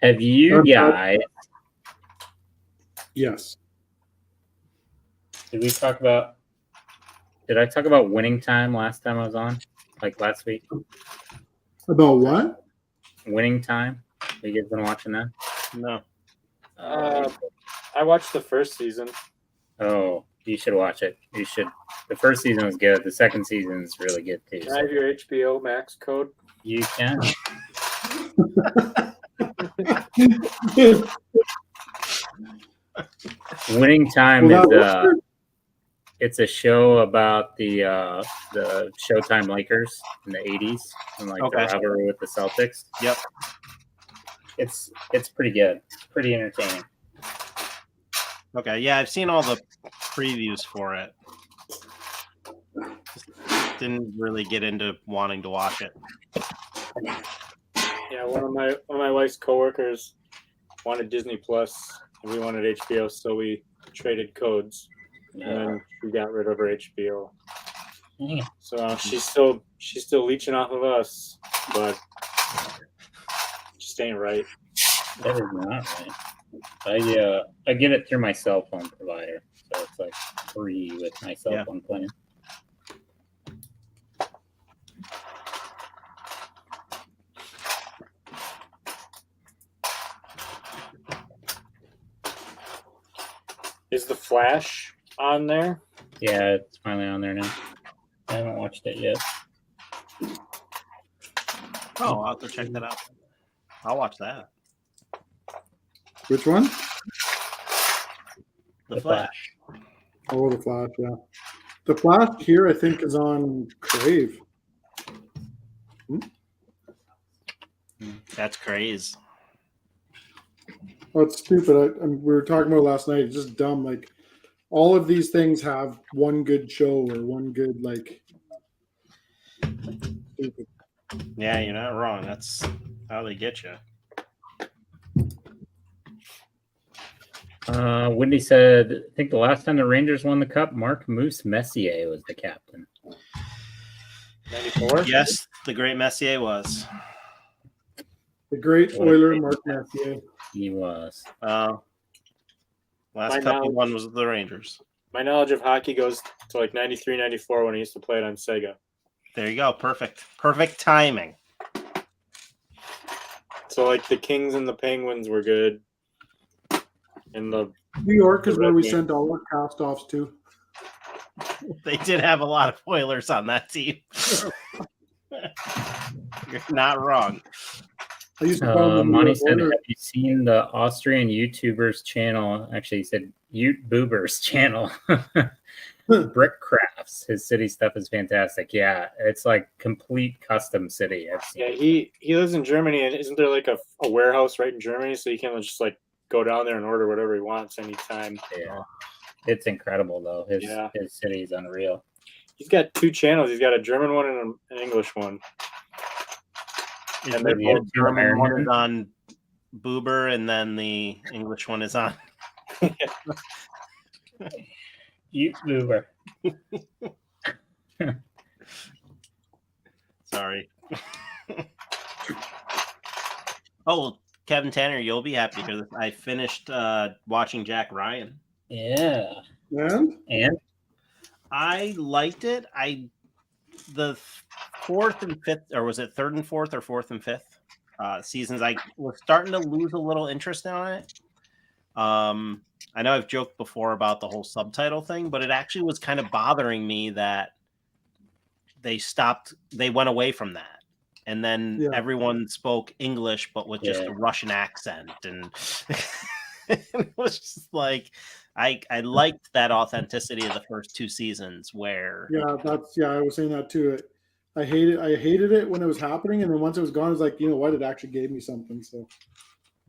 Have you guys? Yes. Did we talk about Did I talk about Winning Time last time I was on? Like last week? About what? Winning Time? Have you guys been watching that? No. I watched the first season. Oh, you should watch it. You should. The first season was good. The second season is really good too. Can I have your HBO Max code? You can. Winning Time is it's a show about the Showtime Lakers in the 80s and like the rivalry with the Celtics. Yep. It's pretty good. It's pretty entertaining. Okay, yeah, I've seen all the previews for it. Just didn't really get into wanting to watch it. Yeah, one of my wife's coworkers wanted Disney Plus, and we wanted HBO, so we traded codes, and then we got rid of her HBO. Yeah. So she's still leeching off of us, but just ain't right. That is not right. I get it through my cell phone provider, so it's like free with my cell phone plan. Is The Flash on there? Yeah, it's finally on there now. I haven't watched it yet. Oh, I'll have to check that out. I'll watch that. Which one? The Flash. Oh, The Flash, yeah. The Flash here, I think, is on Crave. That's crazy. Oh, it's stupid. We were talking about it last night. It's just dumb. Like, all of these things have one good show or one good, like, stupid. Yeah, you're not wrong. That's how they get you. Wendy said, I think the last time the Rangers won the cup, Mark Moose Messier was the captain. 94? Yes, the great Messier was. The great Oiler, Mark Messier. He was. Last cup he won was the Rangers. My knowledge of hockey goes to like 93, 94 when I used to play it on Sega. There you go. Perfect. Perfect timing. So like the Kings and the Penguins were good. And the New York is where we Red sent all our cast-offs to. They did have a lot of Oilers on that team. You're not wrong. I used to call them Monty said, have you seen the Austrian YouTubers channel? Actually, he said Ute Boobers channel. Brick Crafts. His city stuff is fantastic. Yeah, it's like complete custom city. I've seen. Yeah, he lives in Germany, and isn't there like a warehouse right in Germany, so you can just like go down there and order whatever he wants anytime. Yeah, it's incredible though. His city is unreal. He's got two channels. He's got a German one and an English one. And the German one is on Boober, and then the English one is on Ute Boober. Sorry. Oh, Kevin Tanner, you'll be happy to hear this. I finished watching Jack Ryan. Yeah. And? I liked it. The fourth and fifth, or was it third and fourth or fourth and fifth seasons, I was starting to lose a little interest on it. I know I've joked before about the whole subtitle thing, but it actually was kind of bothering me that they went away from that. And then everyone spoke English, but with just a Russian accent. And it was just like, I liked that authenticity of the first two seasons where. I was saying that too. I hated it when it was happening. And then once it was gone, I was like, you know what? It actually gave me something. So.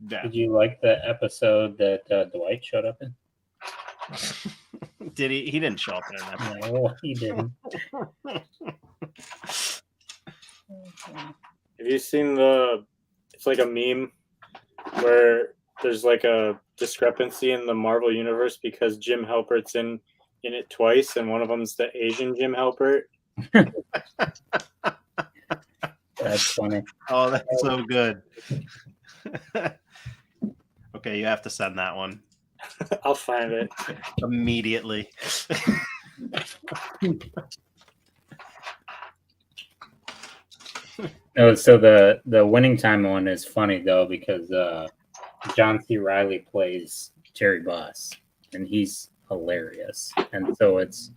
Yeah. Did you like the episode that Dwight showed up in? Did he? He didn't show up in an episode. No, he didn't. Have you seen it's like a meme where there's like a discrepancy in the Marvel universe because Jim Halpert's in it twice, and one of them's the Asian Jim Halpert. That's funny. Oh, that's so good. Okay, you have to send that one. I'll find it Immediately. Oh, so the winning time one is funny though because John C. Riley plays Jerry Buss, and he's hilarious. And so it's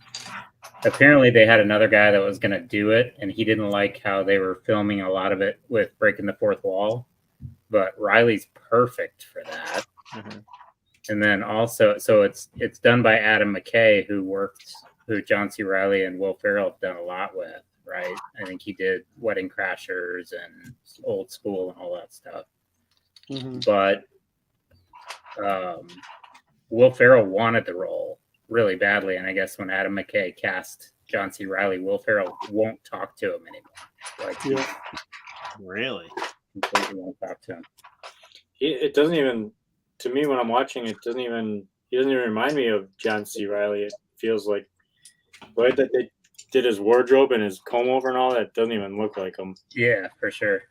apparently they had another guy that was going to do it, and he didn't like how they were filming a lot of it with breaking the fourth wall. But Riley's perfect for that. Mm-hmm. And then also, so it's done by Adam McKay, who John C. Riley and Will Ferrell have done a lot with, right? I think he did Wedding Crashers and Old School and all that stuff. Mm-hmm. But Will Ferrell wanted the role really badly, and I guess when Adam McKay cast John C. Riley, Will Ferrell won't talk to him anymore. Like, Yeah. Really? completely won't talk to him. It doesn't even, to me, when I'm watching, he doesn't even remind me of John C. Riley. It feels like the way that they did his wardrobe and his comb over and all that doesn't even look like him. Yeah, for sure.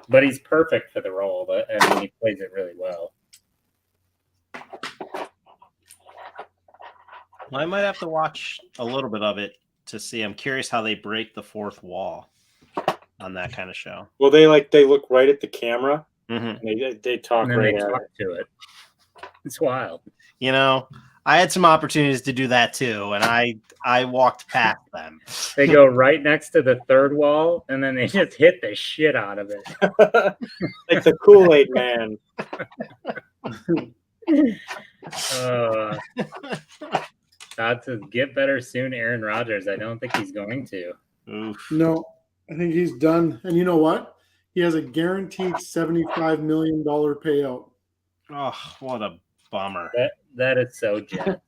But he's perfect for the role. But I mean, he plays it really well. Well, I might have to watch a little bit of it to see. I'm curious how they break the fourth wall on that kind of show. Well, they look right at the camera. Mm-hmm. And they talk And then right they at talk it. to it. It's wild. You know, I had some opportunities to do that too, and I walked past them. They go right next to the third wall, and then they just hit the shit out of it. Like the Kool-Aid man. Todd says, get better soon, Aaron Rodgers. I don't think he's going to. Oof. No, I think he's done. And you know what? He has a guaranteed $75 million payout. Oh, what a bummer. That is so Jets.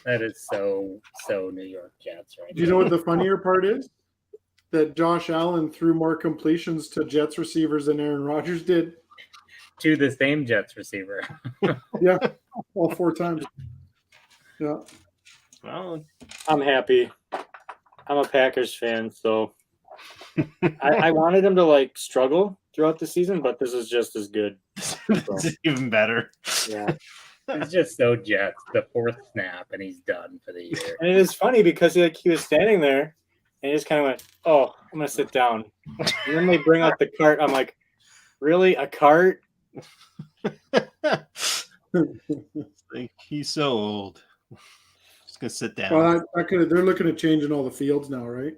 That is so New York Jets, right? Do you know what the funnier part is? That Josh Allen threw more completions to Jets receivers than Aaron Rodgers did. To the same Jets receiver. Yeah, all 4 times. Yeah. Well, I'm happy. I'm a Packers fan, so I wanted him to like struggle throughout the season, but this is just as good. this is even better. Yeah. It's just so Jets. The fourth snap, and he's done for the year. And it is funny because he was standing there and he just kind of went, "Oh, I'm gonna sit down." And then they bring out the cart. I'm like, "Really, a cart?" Like, he's so old. Just gonna sit down. Well, they're looking at changing all the fields now, right?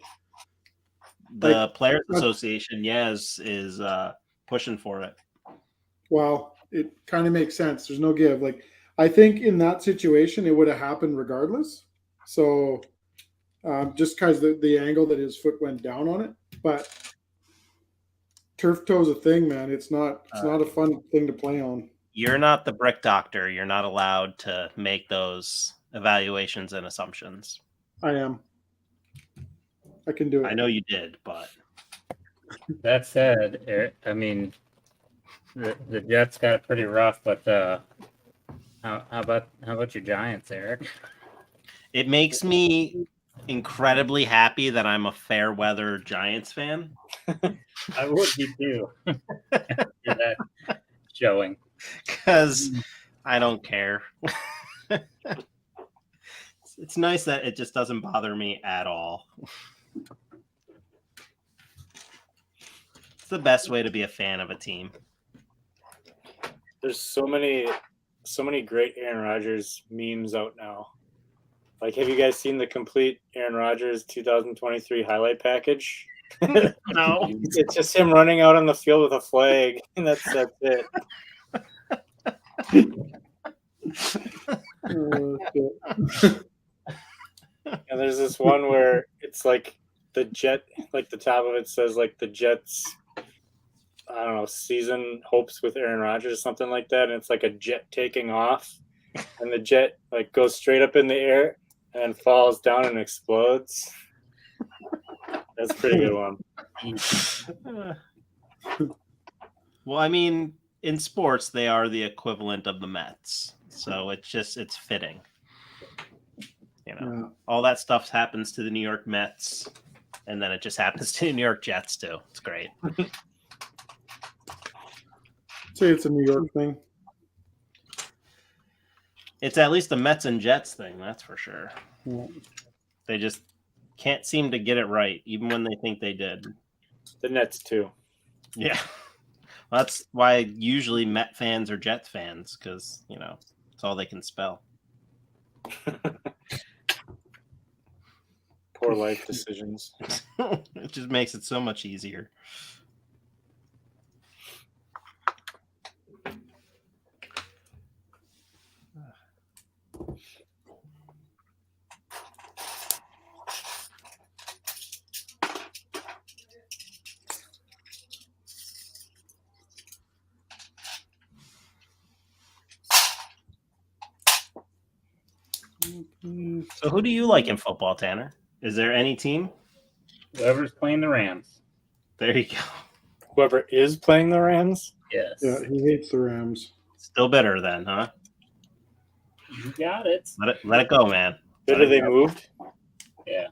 The Players Association, is pushing for it. Well, it kind of makes sense. There's no give. Like, I think in that situation, it would have happened regardless. So, just because the angle that his foot went down on it, but turf toe is a thing, man. It's not a fun thing to play on. You're not the brick doctor. You're not allowed to make those evaluations and assumptions. I am. I can do it. I know you did, but That said, I mean, the Jets got it pretty rough. But how about your Giants, Eric? it makes me incredibly happy that I'm a fair weather Giants fan. I would be too. After that showing. Because I don't care. It's nice that it just doesn't bother me at all. It's the best way to be a fan of a team. There's so many great Aaron Rodgers memes out now. Like, have you guys seen the complete Aaron Rodgers 2023 highlight package? No. It's just him running out on the field with a flag, and that's it. And there's this one where it's like the jet, like the top of it says like the Jets, I don't know, season hopes with Aaron Rodgers or something like that. And it's like a jet taking off, and the jet like goes straight up in the air and falls down and explodes. That's a pretty good one. Well, I mean, in sports, they are the equivalent of the Mets. So it's fitting. You know, Yeah. all that stuff happens to the New York Mets, and then it just happens to the New York Jets too. It's great. Say it's a New York thing. It's at least a Mets and Jets thing, that's for sure. Yeah. They just can't seem to get it right, even when they think they did. The Nets too. Yeah. That's why usually Met fans are Jets fans, because, you know, it's all they can spell. Poor life decisions. It just makes it so much easier. So who do you like in football, Tanner? Is there any team? Whoever's playing the Rams. There you go. Whoever is playing the Rams? Yes. Yeah, he hates the Rams. Still bitter then, huh? You got it. Let it go, man. Better they moved? Yeah.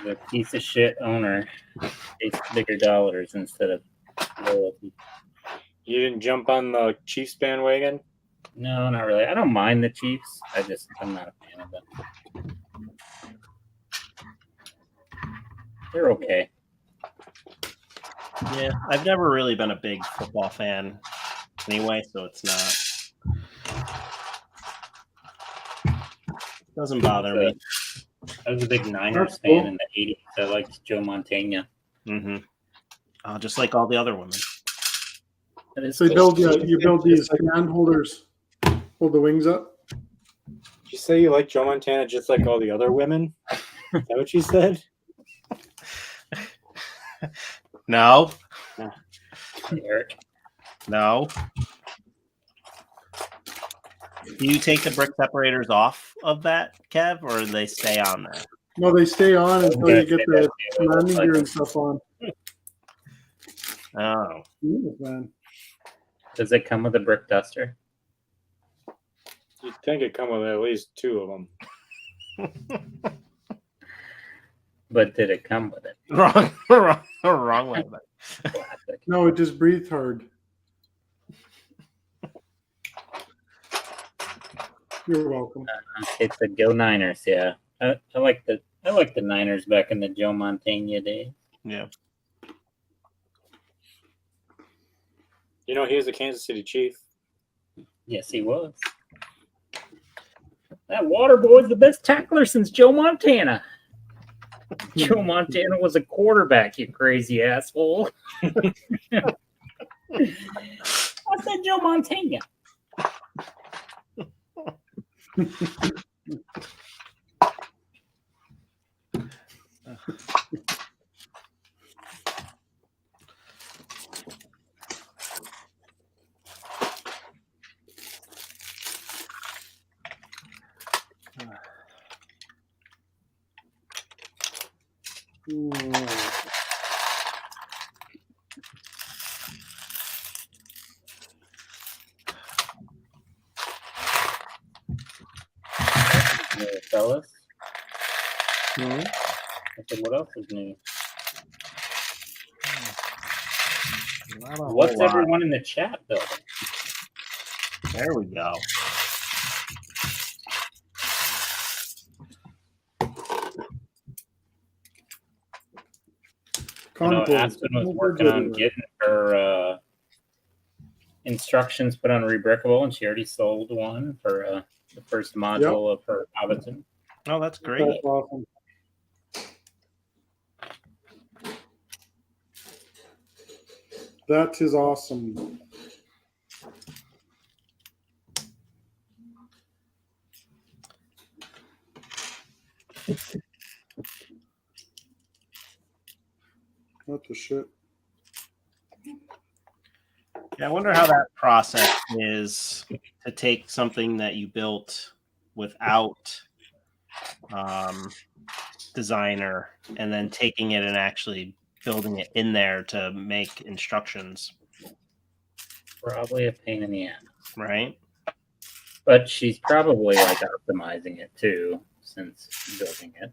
The piece of shit owner takes bigger dollars instead of loyalty. You didn't jump on the Chiefs bandwagon? No, not really. I don't mind the Chiefs. I'm not a fan of them. They're okay. Yeah, I've never really been a big football fan anyway, so it's not. Doesn't bother me. I was a big Niners That's cool. fan in the 80s. I liked Joe Montana. Mm-hmm. Just like all the other women. That is So cool. you build these hand holders, hold the wings up. Did you say you like Joe Montana just like all the other women? Is that what you said? No. Eric. No. Do you take the brick separators off of that, Kev, or do they stay on there? No, they stay on until you get the landing gear and stuff on. Oh. Jesus, man. Does it come with a brick duster? You'd think it'd come with at least two of them. But did it come with it? Wrong way. Classic. No, it just breathed hard. You're welcome. It's a Go Niners, yeah. I like the Niners back in the Joe Montana days. Yeah. You know, he was a Kansas City Chief. Yes, he was. That water boy's the best tackler since Joe Montana. Joe Montana was a quarterback, you crazy asshole. I said Joe Montana. Fellas. I said, what else is new? What's everyone in the chat building? There we go. You know, Aspen was working on getting her instructions put on Rebreakable, and she already sold one for the first module of her Hobbiton. Oh, that's great. That's awesome. That is awesome. What the shit? Yeah, I wonder how that process is to take something that you built without designer and then taking it and actually building it in there to make instructions. Probably a pain in the ass. Right? But she's probably like optimizing it too since building it.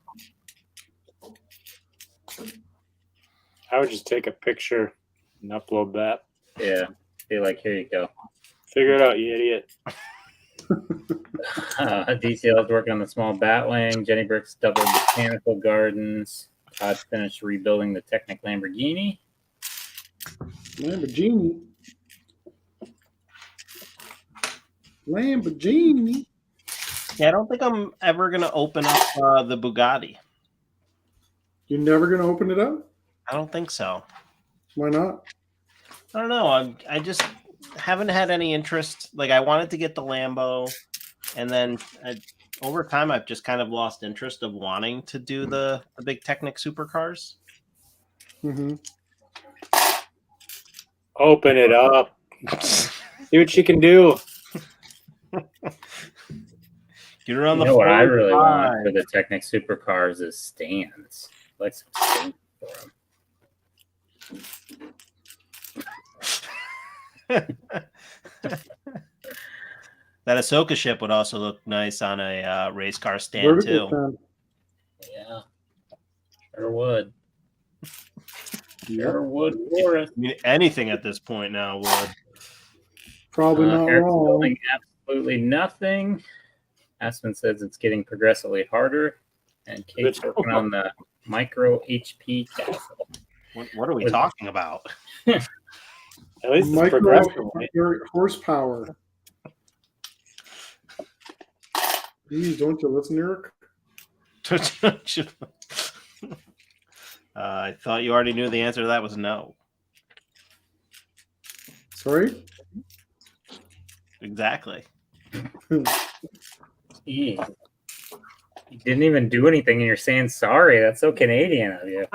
I would just take a picture and upload that. Yeah. Be like, here you go. Figure it out, you idiot. DCL is working on the small bat wing. Jenny Brick's double botanical gardens. Todd finished rebuilding the Technic Lamborghini. Lamborghini. Lamborghini. Yeah, I don't think I'm ever gonna open up the Bugatti. You're never gonna open it up? I don't think so. Why not? I don't know. I just haven't had any interest. Like I wanted to get the Lambo, and then over time I've just kind of lost interest of wanting to do the big Technic supercars. Mm-hmm. Open it up. See what you can do. Get around You the know what I really want 45. for the Technic supercars is stands. Like some stands for them. That Ahsoka ship would also look nice on a race car stand Vertical too. stand. Yeah, sure would. Yep. Sure would for us. I mean, anything at this point now would. Probably not Eric's wrong. building absolutely nothing. Aspen says it's getting progressively harder, and Kate's Good. working on the micro HP castle. What are we talking about? At least it's Micro progressive. horsepower. Please, don't you listen, Eric? I thought you already knew the answer to that was no. Sorry? Exactly. Gee. You didn't even do anything, and you're saying sorry. That's so Canadian of you.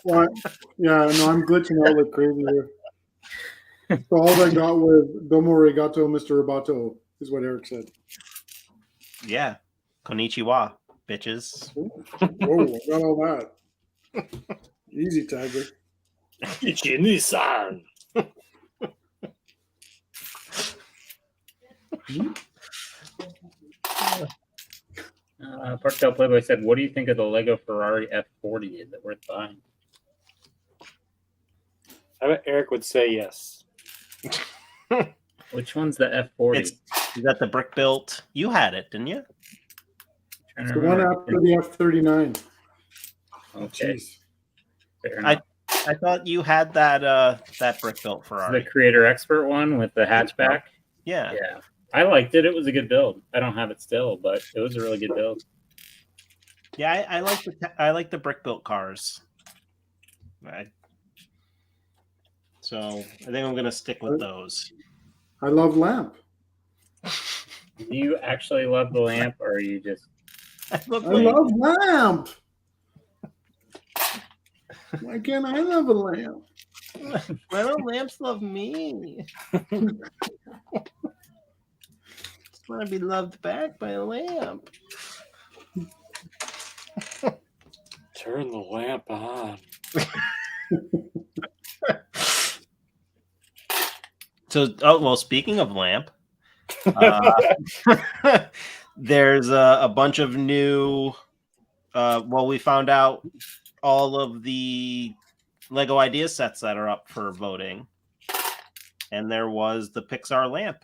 What? Yeah, no, I'm glitching out like crazy here. So all I got was Domo Arigato, Mr. Roboto, is what Eric said. Yeah. Konnichiwa, bitches. Whoa, I got all that. Easy, Tiger. Ichi-ni-san. Parkdale Playboy said, "What do you think of the Lego Ferrari F40? Is it worth buying?" I bet Eric would say yes. Which one's the F40? Is that the brick built? You had it, didn't you? It's the one after the F39. Okay, Jeez. fair enough. I thought you had that brick built The Ferrari. Creator Expert one with the hatchback. Yeah. Yeah, I liked it. It was a good build. I don't have it still, but it was a really good build. Yeah, I like the brick built cars. So I think I'm gonna stick with those. I love lamp. Do you actually love the lamp, or are you just? I love I love lamp. Why can't I love a lamp? Why don't lamps love me? Just want to be loved back by a lamp. Turn the lamp on. So, speaking of lamp, there's a bunch of new. We found out all of the Lego idea sets that are up for voting, and there was the Pixar lamp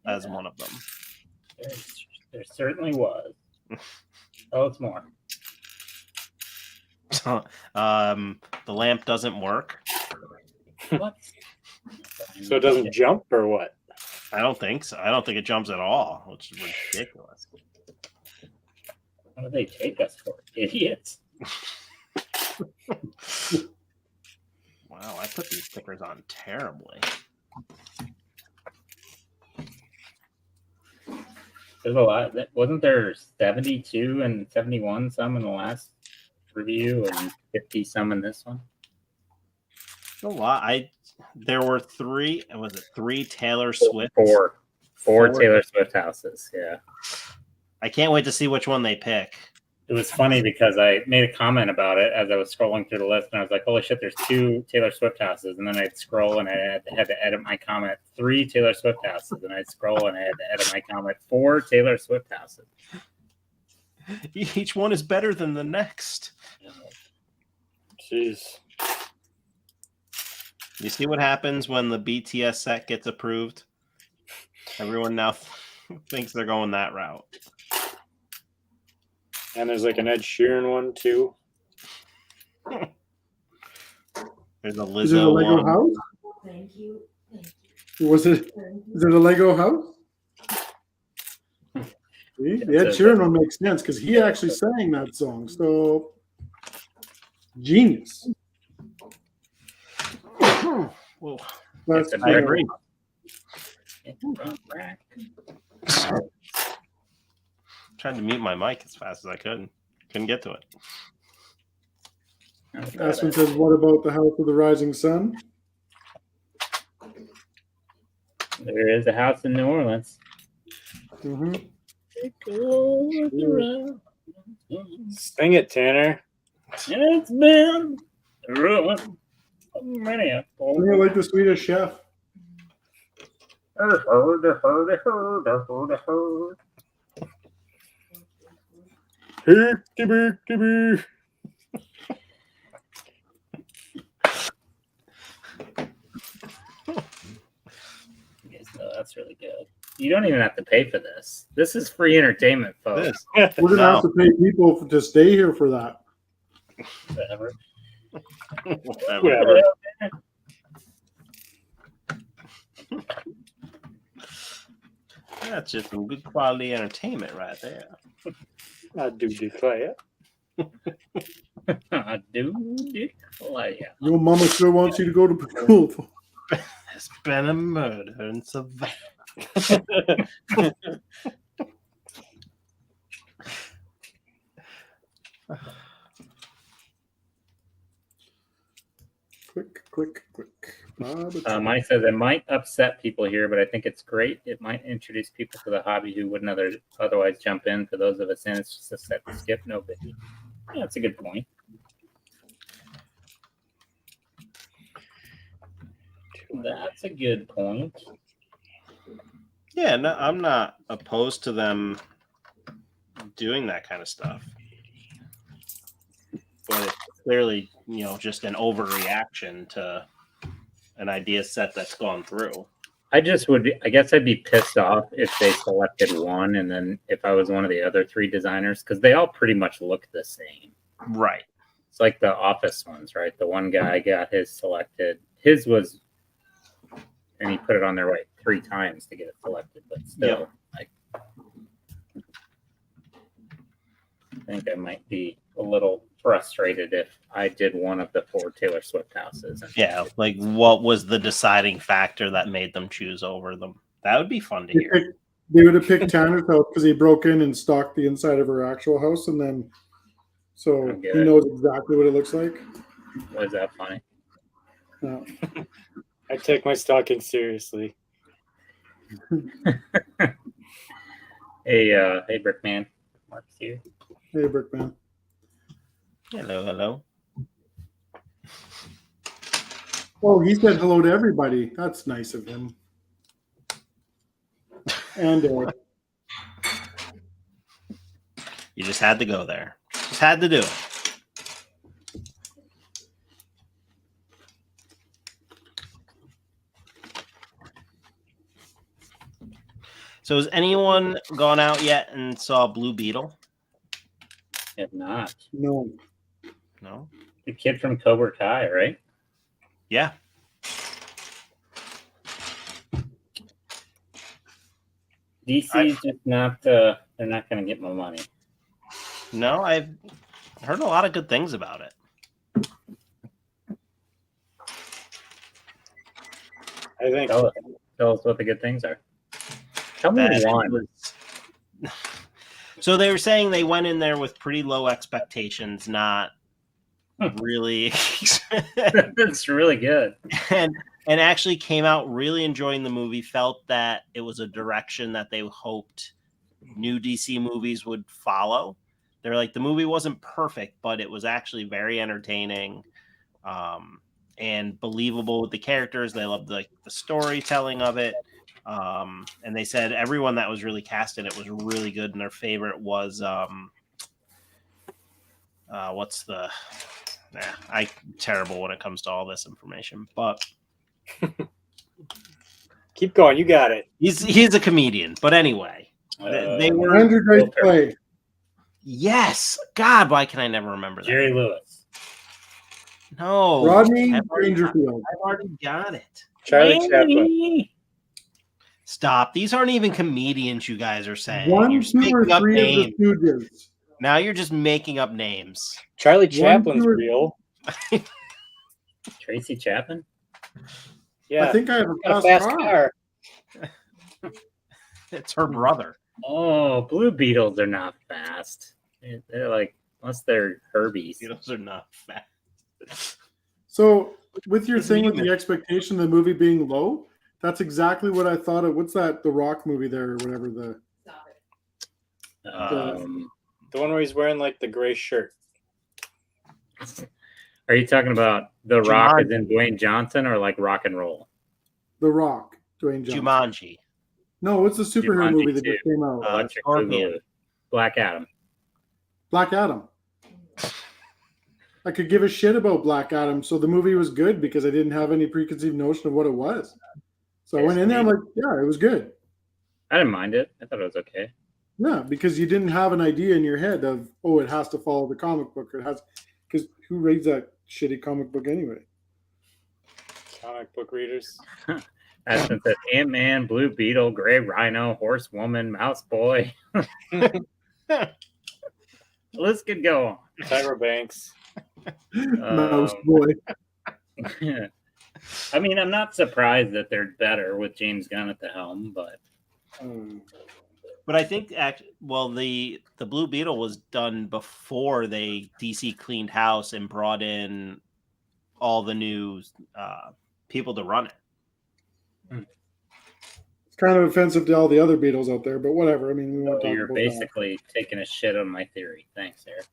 as one of them. There certainly was. Oh, it's more. The lamp doesn't work. What? So it doesn't jump or what? I don't think so. I don't think it jumps at all, which is ridiculous. What do they take us for? Idiots. Wow, I put these stickers on terribly. There's a lot. Wasn't there 72 and 71 some in the last review and 50 some in this one? A lot. There were three. Was it three Taylor Swift? Four Taylor Swift houses. Yeah. I can't wait to see which one they pick. It was funny because I made a comment about it as I was scrolling through the list, and I was like, "Holy shit! There's 2 Taylor Swift houses." And then I'd scroll, and I had to edit my comment. 3 Taylor Swift houses, and I'd scroll, and I had to edit my comment. 4 Taylor Swift houses. Each one is better than the next. Jeez. You see what happens when the BTS set gets approved? Everyone now thinks they're going that route. And there's like an Ed Sheeran one too. There's a Is it a Lizzo Lego one. house? Thank you. Was it? Is it a Lego house? See? The Ed Sheeran one makes sense because he actually sang that song. So genius. Whoa. That's I agree. Tried to mute my mic as fast as I could. Couldn't get to it. Aspen says, "What about the House of the Rising Sun?" There is a house in New Orleans. Mm-hmm. Sing it, Tanner. It's been ruined many a Sing it like the Swedish Chef. Hickey-bickey-bee. Yes, no, that's really good. You don't even have to pay for this. This is free entertainment, folks. This. We're gonna have to pay people to stay here for that. Whatever. Whatever. That's just some good quality entertainment right there. I do declare. I do declare. Your mama sure wants you to go to school. There's been a murder in Savannah. Quick. Mike says it might upset people here, but I think it's great. It might introduce people to the hobby who wouldn't otherwise jump in. For those of us in, it's just a set to skip, no biggie. Yeah, that's a good point. That's a good point. Yeah, no, I'm not opposed to them doing that kind of stuff. But it's clearly, just an overreaction to an idea set that's gone through. I guess I'd be pissed off if they selected one, and then if I was one of the other three designers, because they all pretty much look the same. Right. It's like the Office ones, right? The one guy got his selected. His was, and he put it on there like 3 times to get it selected, but still, I think I might be a little frustrated if I did one of the 4 Taylor Swift houses. Yeah, like what was the deciding factor that made them choose over them? That would be fun to hear. They would have picked Tanner's house because he broke in and stalked the inside of her actual house, and then so he knows exactly what it looks like. Was that funny? I take my stalking seriously. Hey, Brickman. Mark's here. Hey, Brickman. Hello. Oh, he said hello to everybody. That's nice of him. And You just had to go there. Just had to do it. So has anyone gone out yet and saw Blue Beetle? If not, no. the kid from Cobra Kai, right? Yeah. DC's just not. They're not going to get my money. No, I've heard a lot of good things about it. I think Tell us what the good things are. Tell me one. So they were saying they went in there with pretty low expectations, not really. That's really good. And actually came out really enjoying the movie, felt that it was a direction that they hoped new DC movies would follow. They're like, the movie wasn't perfect, but it was actually very entertaining and believable with the characters. They loved the storytelling of it. And they said everyone that was really cast in it was really good, and their favorite was I'm terrible when it comes to all this information, but keep going. You got it. he's a comedian. But anyway, they were Andrew Dice Clay. Yes. God, why can I never remember that? Jerry Lewis. No. Rodney I've already Dangerfield. got it. Charlie Chaplin. Stop. These aren't even comedians you guys are saying. You're 1, just 2, or making up 3 of names. the Stooges. Now you're just making up names. Charlie 1, Chaplin's 2, or real. Tracy Chapman? Yeah. I think I have a Got a fast fast car. car. It's her brother. Oh, Blue Beetles are not fast. They're like, unless they're Herbies. Those are not fast. So, with your It's thing with human. the expectation of the movie being low, that's exactly what I thought of. What's that? The Rock movie there, or whatever. Stop it. The one where he's wearing like the gray shirt. Are you talking about The Rock Jumanji. as in Dwayne Johnson or like rock and roll? The Rock, Dwayne Johnson. Jumanji. No, what's the superhero Jumanji movie that too. just came out? Electric Scorpion. Boogaloo. Black Adam. Black Adam. I could give a shit about Black Adam, so the movie was good because I didn't have any preconceived notion of what it was. So I went in there, I'm like, yeah, it was good. I didn't mind it. I thought it was okay. Yeah, because you didn't have an idea in your head of, oh, it has to follow the comic book. Or it has, because who reads that shitty comic book anyway? Comic book readers. That's since it's Ant-Man, Blue Beetle, Gray Rhino, Horsewoman, Mouse Boy. Let's get going. Tyra Banks. Mouse Boy. I mean, I'm not surprised that they're better with James Gunn at the helm, but But I think the Blue Beetle was done before DC cleaned house and brought in all the new people to run it. It's kind of offensive to all the other Beatles out there, but whatever. I mean, we won't so talk you're about basically taking a shit on my theory. Thanks, Eric.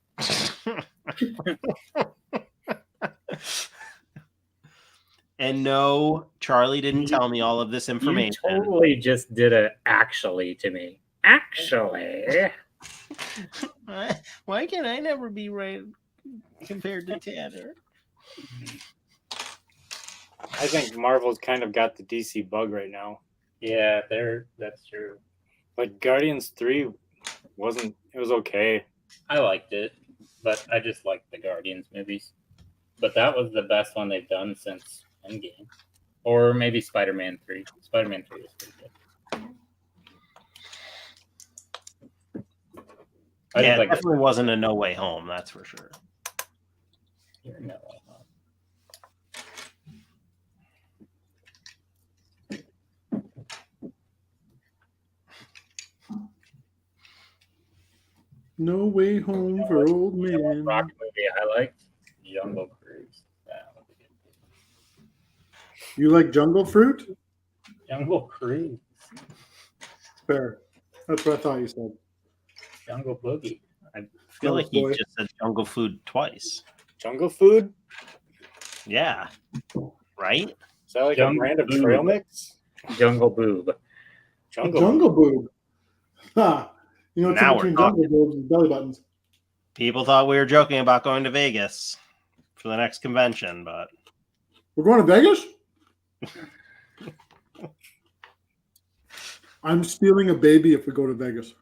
And no, Charlie didn't tell me all of this You information. totally just did a actually to me. Actually. Why can I never be right compared to Tanner? I think Marvel's kind of got the DC bug right now. Yeah, that's true. Like Guardians 3 wasn't, it was okay. I liked it, but I just liked the Guardians movies. But that was the best one they've done since Endgame. Or maybe Spider-Man 3. Spider-Man 3 was pretty good. I Yeah, just it like definitely wasn't a No Way Home, that's for sure. No. No Way Home for Old Man. Rock movie I liked Jungle Cruise. That was a good movie. You like Jungle Fruit? Jungle Cruise. Fair. That's what I thought you said. Jungle Boogie. I feel like he boy. just said Jungle Food twice. Jungle Food? Yeah. Right? Is that like Jungle a brand of Food. trail mix? Jungle Boob. Jungle Boob. Ha. You know what's Now in we're between talking. Jungle Boobs and belly buttons? People thought we were joking about going to Vegas for the next convention, but We're going to Vegas? I'm stealing a baby if we go to Vegas.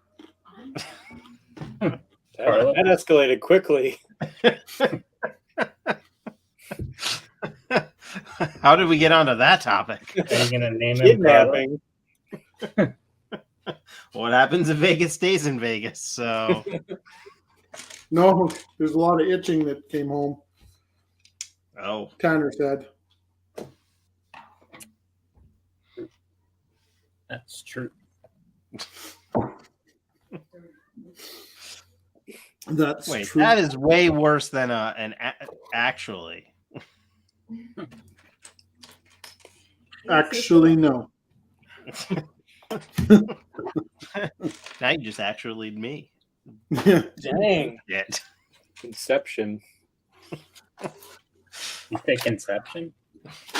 That escalated quickly. how did we get onto that topic? Are you gonna name him Carla? Kidnapping. What happens if Vegas stays in Vegas? So No, there's a lot of itching that came home. oh, Tanner said. That's true. That's wait, true. that is way worse than actually. Actually, no. Now you just actually me. Dang. Shit. Inception. You say Conception?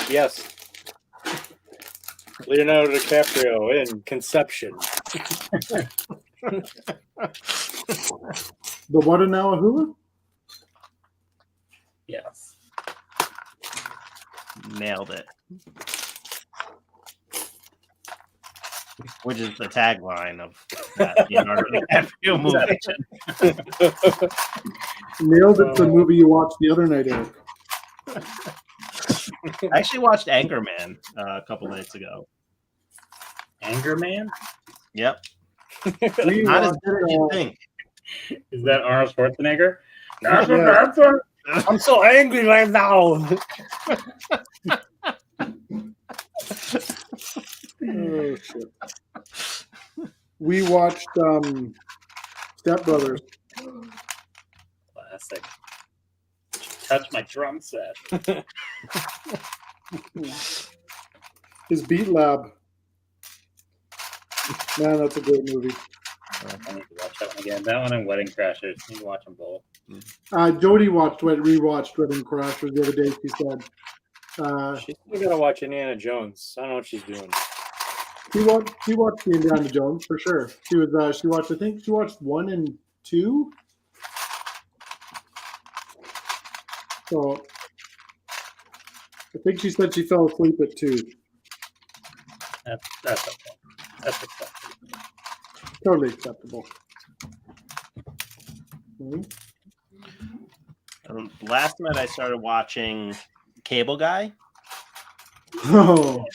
Yes. Leonardo DiCaprio in Conception. The what in Hulu? Yes. Nailed it. Which is the tagline of that Leonardo DiCaprio movie. Nailed it. The movie you watched the other night, Eric. I actually watched Anchorman a couple nights ago. Anger Man? Yep. We Not as watched, good as you think. Is that Arnold Schwarzenegger? Yeah. I'm so angry right now. oh, shit. We watched Step Brothers. Classic. Touch my drum set. His Beat Lab. Man, that's a great movie. I need to watch that one again. That one and Wedding Crashers. I need to watch them both. Jody rewatched Wedding Crashers the other day. She said She's still gotta watch Indiana Jones. I don't know what she's doing. she watched the Indiana Jones for sure. She watched, I think she watched 1 and 2. So I think she said she fell asleep at 2. That's okay. That's acceptable. Totally acceptable. Mhm. Last night I started watching Cable Guy, Oh,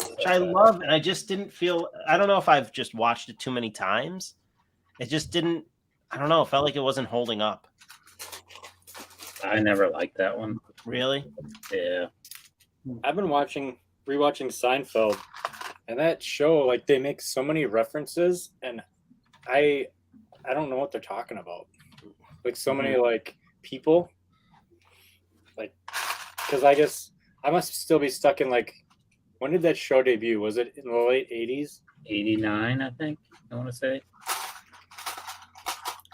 which I love, and I just didn't feel. I don't know if I've just watched it too many times. It just didn't. I don't know. It felt like it wasn't holding up. I never liked that one. Really? Yeah. I've been rewatching Seinfeld, and that show, like, they make so many references, and I don't know what they're talking about. Like, so many like people, like, because I guess I must still be stuck in, like, when did that show debut? Was it in the late 80s? 89, I think. I want to say.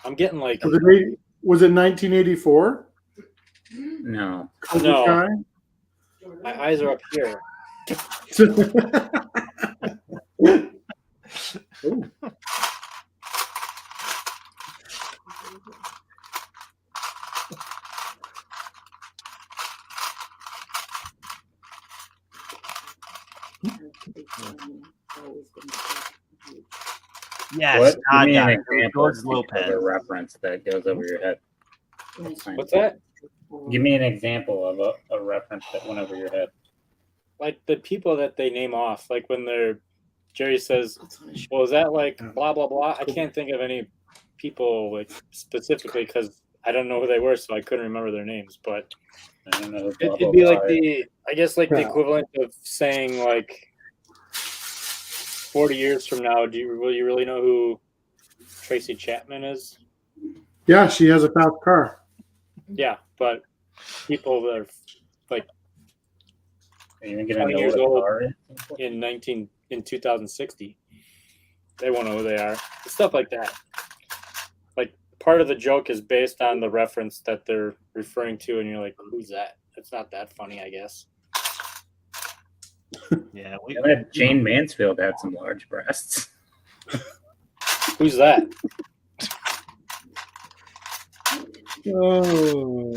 I'm getting like was it 1984? No. no. My eyes are up here. Ooh. Yes. What? Give me an Guy. example George of Lopez. a reference that goes over your head. What's that? Give me an example of a reference that went over your head. Like the people that they name off, like when Jerry says, "Well, is that like blah blah blah?" I can't think of any people like specifically because I don't know who they were, so I couldn't remember their names. But I don't know. Blah, it'd be blah, like blah. I guess like the equivalent of saying like 40 years from now, will you really know who Tracy Chapman is? Yeah, she has a fast car. Yeah, but people that are like Are you even gonna 20 know years what a old car is? in 2060, they won't know who they are. Stuff like that. Like part of the joke is based on the reference that they're referring to, and you're like, "Who's that?" It's not that funny, I guess. Yeah. Jane Mansfield had some large breasts. Who's that? Oh.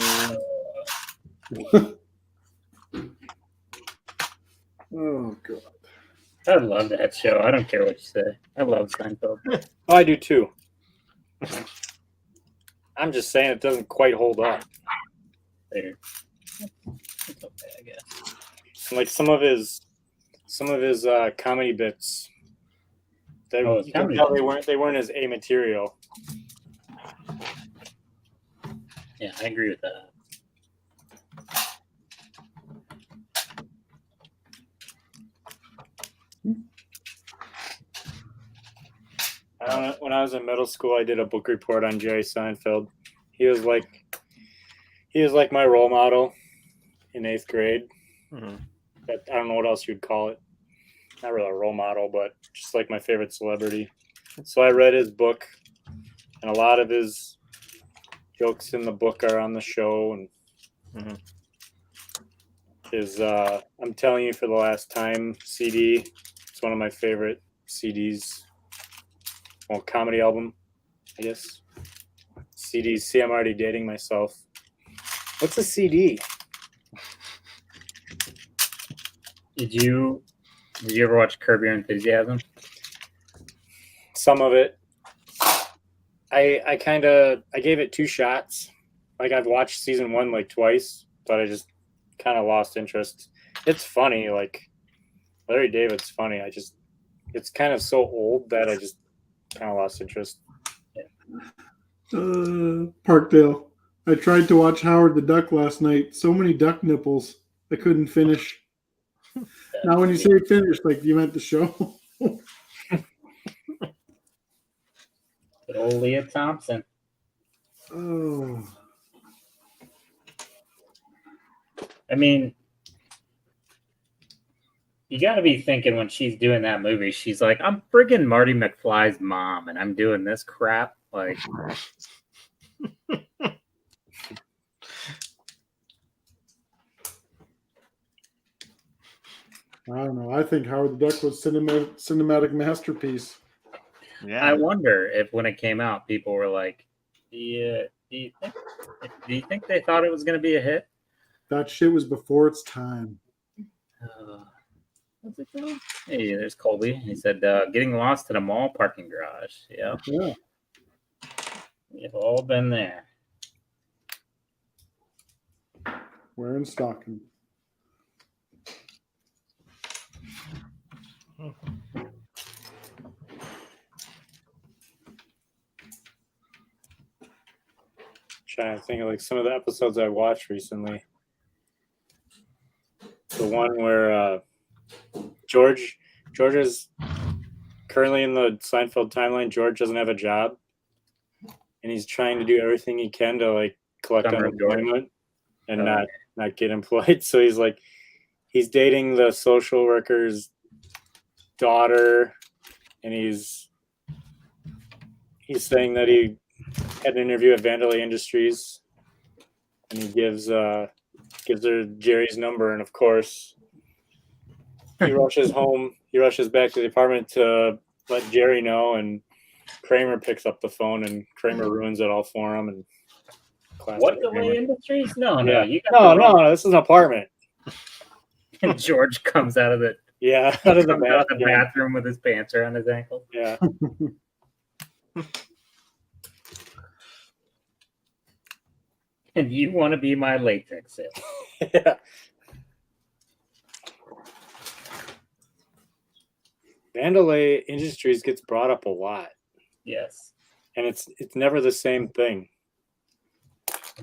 Oh god. I love that show. I don't care what you say. I love Seinfeld. Oh, I do too. I'm just saying it doesn't quite hold up. There. It's okay, I guess. And like some of his comedy bits, you can comedy tell bits. they weren't as A material. Yeah, I agree with that. When I was in middle school, I did a book report on Jerry Seinfeld. He was like my role model in 8th grade. Mhm. But I don't know what else you'd call it. Not really a role model, but just like my favorite celebrity. So I read his book, and a lot of his jokes in the book are on the show. And his "I'm Telling You for the Last Time" CD. It's one of my favorite CDs. Well, comedy album, I guess. CDs. See, I'm already dating myself. What's a CD? Did you ever watch Curb Your Enthusiasm? Some of it. I gave it 2 shots. Like I've watched season 1 like twice, but I just kind of lost interest. It's funny, like Larry David's funny. It's kind of so old that I just kind of lost interest. Parkdale. I tried to watch Howard the Duck last night. So many duck nipples. I couldn't finish. Now, when you say finish, like you meant the show. Good old Leah Thompson. Oh. I mean, you got to be thinking when she's doing that movie, she's like, I'm friggin' Marty McFly's mom, and I'm doing this crap. Like, I don't know. I think Howard the Duck was cinematic masterpiece. Yeah. I wonder if when it came out, people were like, "Yeah, do you think they thought it was going to be a hit?" That shit was before its time. What's it called? Hey, there's Colby. He said, "Getting lost in a mall parking garage." Yeah, Yeah. we've all been there. Wearing stocking. Trying to think of like some of the episodes I watched recently. The one where George is currently in the Seinfeld timeline. George doesn't have a job, and he's trying to do everything he can to like collect Summer of George. unemployment and Oh, not get employed. So he's dating the social worker's daughter, and he's saying that he had an interview at Vandalay Industries, and he gives her Jerry's number, and of course he rushes home. He rushes back to the apartment to let Jerry know, and Kramer picks up the phone, and Kramer ruins it all for him. And What Delay Industries? No, Yeah. you got the wrong- no, this is an apartment. And George comes out of the Out of the comes out of the bathroom. bathroom with his pants around his ankle. Yeah. And you want to be my latex sale? Yeah. Vandalay Industries gets brought up a lot, Yes, and it's never the same thing.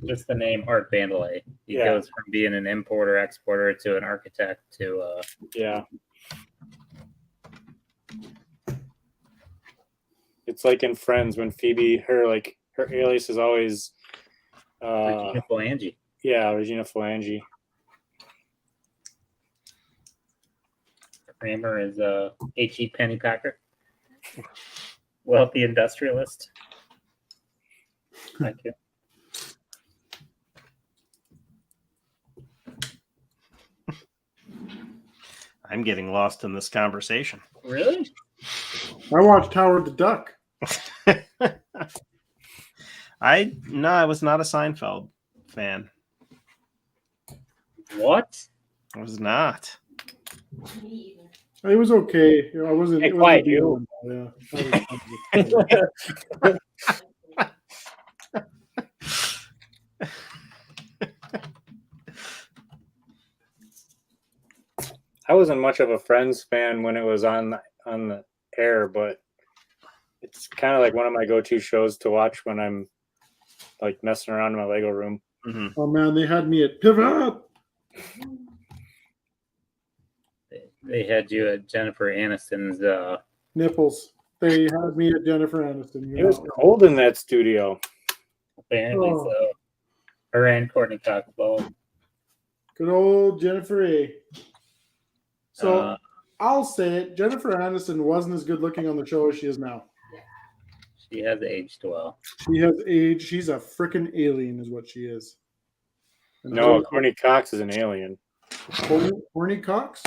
just the name Art Vandalay. He Yeah. goes from being an importer exporter to an architect to Yeah. It's like in Friends when Phoebe, her alias is always Regina Phalange. yeah, Regina Phalange. Kramer is H.E. Pennypacker, wealthy industrialist. Thank you. I'm getting lost in this conversation. Really? I watched Howard the Duck. I was not a Seinfeld fan. What? I was not. Me either. It was okay. I wasn't. Hey, it wasn't quiet, a big you. one, Yeah. I wasn't much of a Friends fan when it was on the air, but it's kind of like one of my go-to shows to watch when I'm like messing around in my Lego room. Mm-hmm. Oh man, they had me at pivot. They had you at Jennifer Aniston's. Nipples. They had me at Jennifer Aniston. It was cold in that studio. Apparently, Oh. so her and Courtney Cox both. Good old Jennifer A. So Uh, I'll say it. Jennifer Aniston wasn't as good looking on the show as she is now. She has aged well. She has aged. She's a freaking alien, is what she is. And No, Courtney Cox is an alien. Courtney Cox.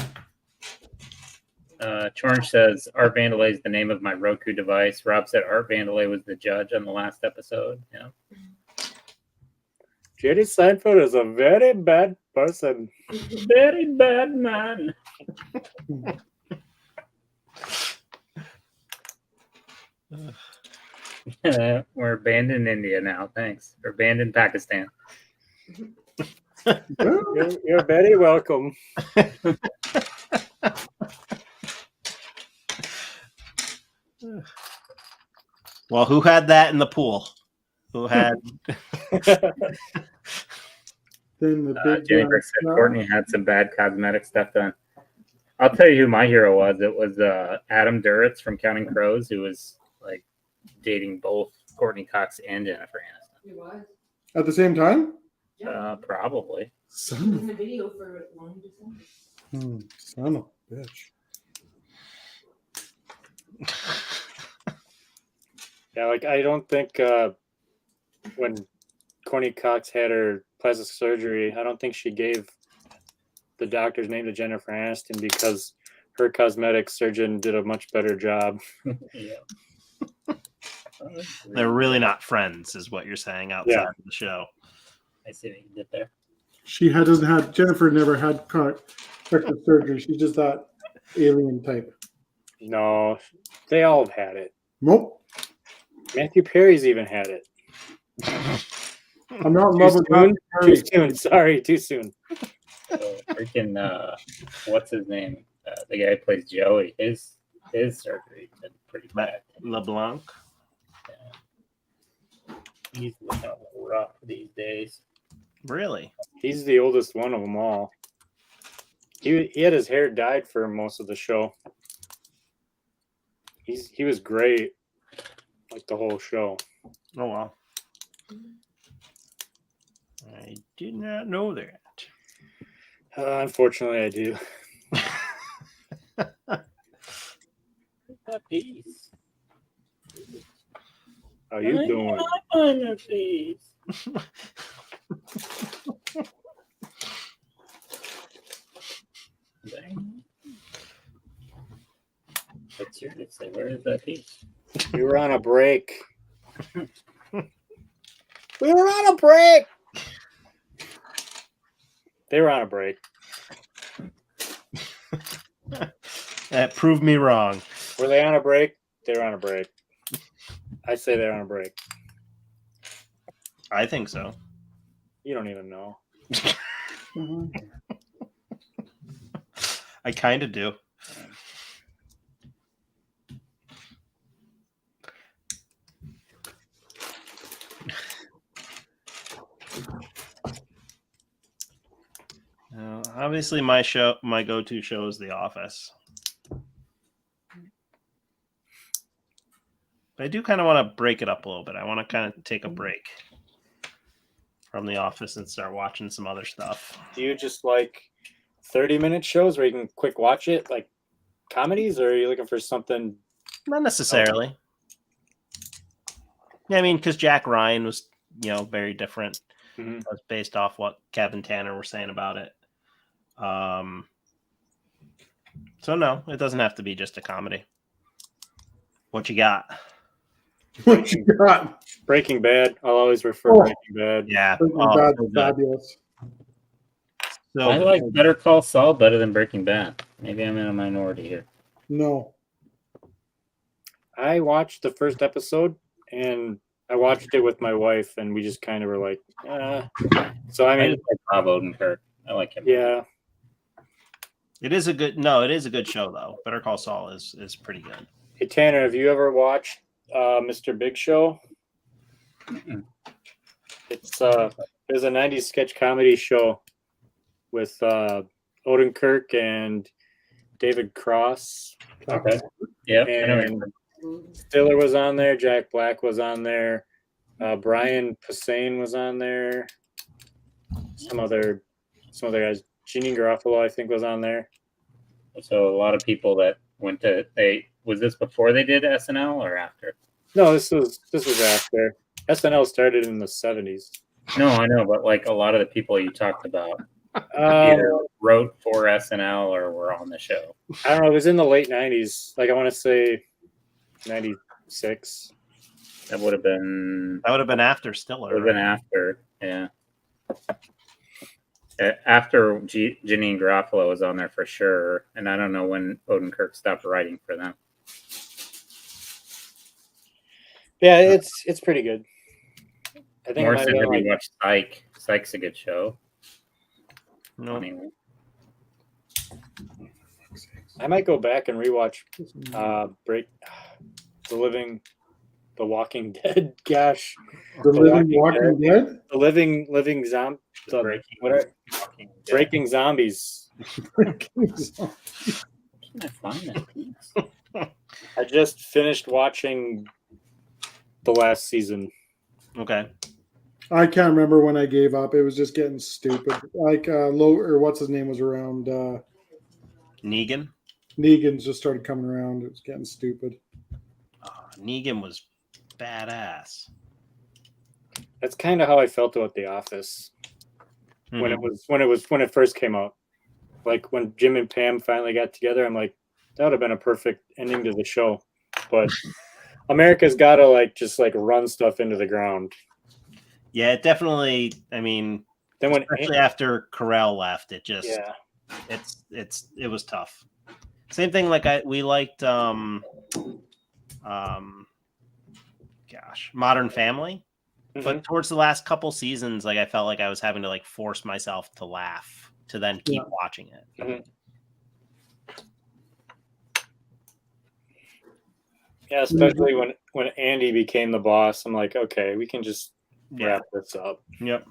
Chorn says Art Vandalay is the name of my Roku device. Rob said Art Vandalay was the judge on the last episode. Yeah. Jerry Seinfeld is a very bad person. Very bad man. We're banned in India now. Thanks. We're banned in Pakistan. You're very welcome. Well, who had that in the pool? Who had? Then the big Jennifer said Courtney had some bad cosmetic stuff done. I'll tell you who my hero was. It was Adam Duritz from Counting Crows, who was like dating both Courtney Cox and Jennifer Aniston. It was. at the same time. Probably. Son In the video for long December. son of a bitch. Yeah, like I don't think when Courtney Cox had her plastic surgery, I don't think she gave the doctor's name to Jennifer Aniston because her cosmetic surgeon did a much better job. Yeah. They're really not friends, is what you're saying outside of the show. I see what you did there. Jennifer never had corrective surgery. She's just that alien type. No, they all have had it. Nope. Matthew Perry's even had it. I'm not in Too love with soon? Matthew Too soon. Sorry, too soon. So freaking what's his name? The guy who plays Joey. His surgery been pretty bad. LeBlanc. He's looking a little rough these days. Really? He's the oldest one of them all. He had his hair dyed for most of the show. He was great, like the whole show. Oh wow. I did not know that. Unfortunately, I do. That piece. How you doing? I'm a piece. What's your say? Where is that piece? We were on a break. We were on a break. They were on a break. That proved me wrong. Were they on a break? They were on a break. I say they're on a break. I think so. You don't even know. I kind of do. Obviously, my go-to show is The Office. But I do kind of want to break it up a little bit. I want to kind of take a break from The Office and start watching some other stuff. Do you just like 30-minute shows where you can quick watch it, like comedies, or are you looking for something? Not necessarily. Yeah, I mean, because Jack Ryan was, very different. Mhm. It was based off what Kevin Tanner were saying about it. So no, it doesn't have to be just a comedy. What you got? What you got? Breaking Bad. I'll always refer Oh. Breaking Bad. Yeah. Breaking Oh, Bad's so good. fabulous. So I like Better Call Saul better than Breaking Bad. Maybe I'm in a minority here. No. I watched the first episode, and I watched it with my wife, and we just kind of were like, So I I mean, just like Bob Odenkirk. I like him. yeah. it is a good show though. Better Call Saul is pretty good. Hey Tanner, have you ever watched Mr. Big Show? Mm-mm. It's there's a 90s sketch comedy show with Odenkirk and David Cross. Okay. Yeah. I know. And Stiller was on there, Jack Black was on there, Brian Posehn was on there, some other guys. Jeanine Garofalo, I think, was on there. So a lot of people that went to was this before they did SNL or after? No, this was after. SNL started in the 70s. No, I know, but like a lot of the people you talked about either wrote for SNL or were on the show. I don't know. It was in the late 90s. Like I want to say 96. That would have been after Stiller. Would have been after, yeah. After Jeanine Garofalo was on there for sure, and I don't know when Odenkirk stopped writing for them. Yeah, it's pretty good. I think Morrison, have you watched Psych? Psych's a good show. No. Funny. I might go back and rewatch The Walking Dead. Gosh, The Living Walking Walking Dead. the living zombie, breaking zombies. Can I find that piece? I just finished watching the last season. Okay. I can't remember when I gave up. It was just getting stupid. Like low or what's his name was around. Negan. Negan's just started coming around. It was getting stupid. Negan was badass. That's kind of how I felt about The Office when it first came out. Like when Jim and Pam finally got together, I'm like, that would have been a perfect ending to the show. But America's got to just run stuff into the ground. Yeah, it definitely. I mean, Then when especially after Carell left, it just yeah, it was tough. Same thing. Like we liked Modern Family, but towards the last couple seasons, like I felt like I was having to force myself to laugh to then keep watching it. Mm-hmm. Yeah, especially when Andy became the boss, I'm like, okay, we can just wrap this up. Yep.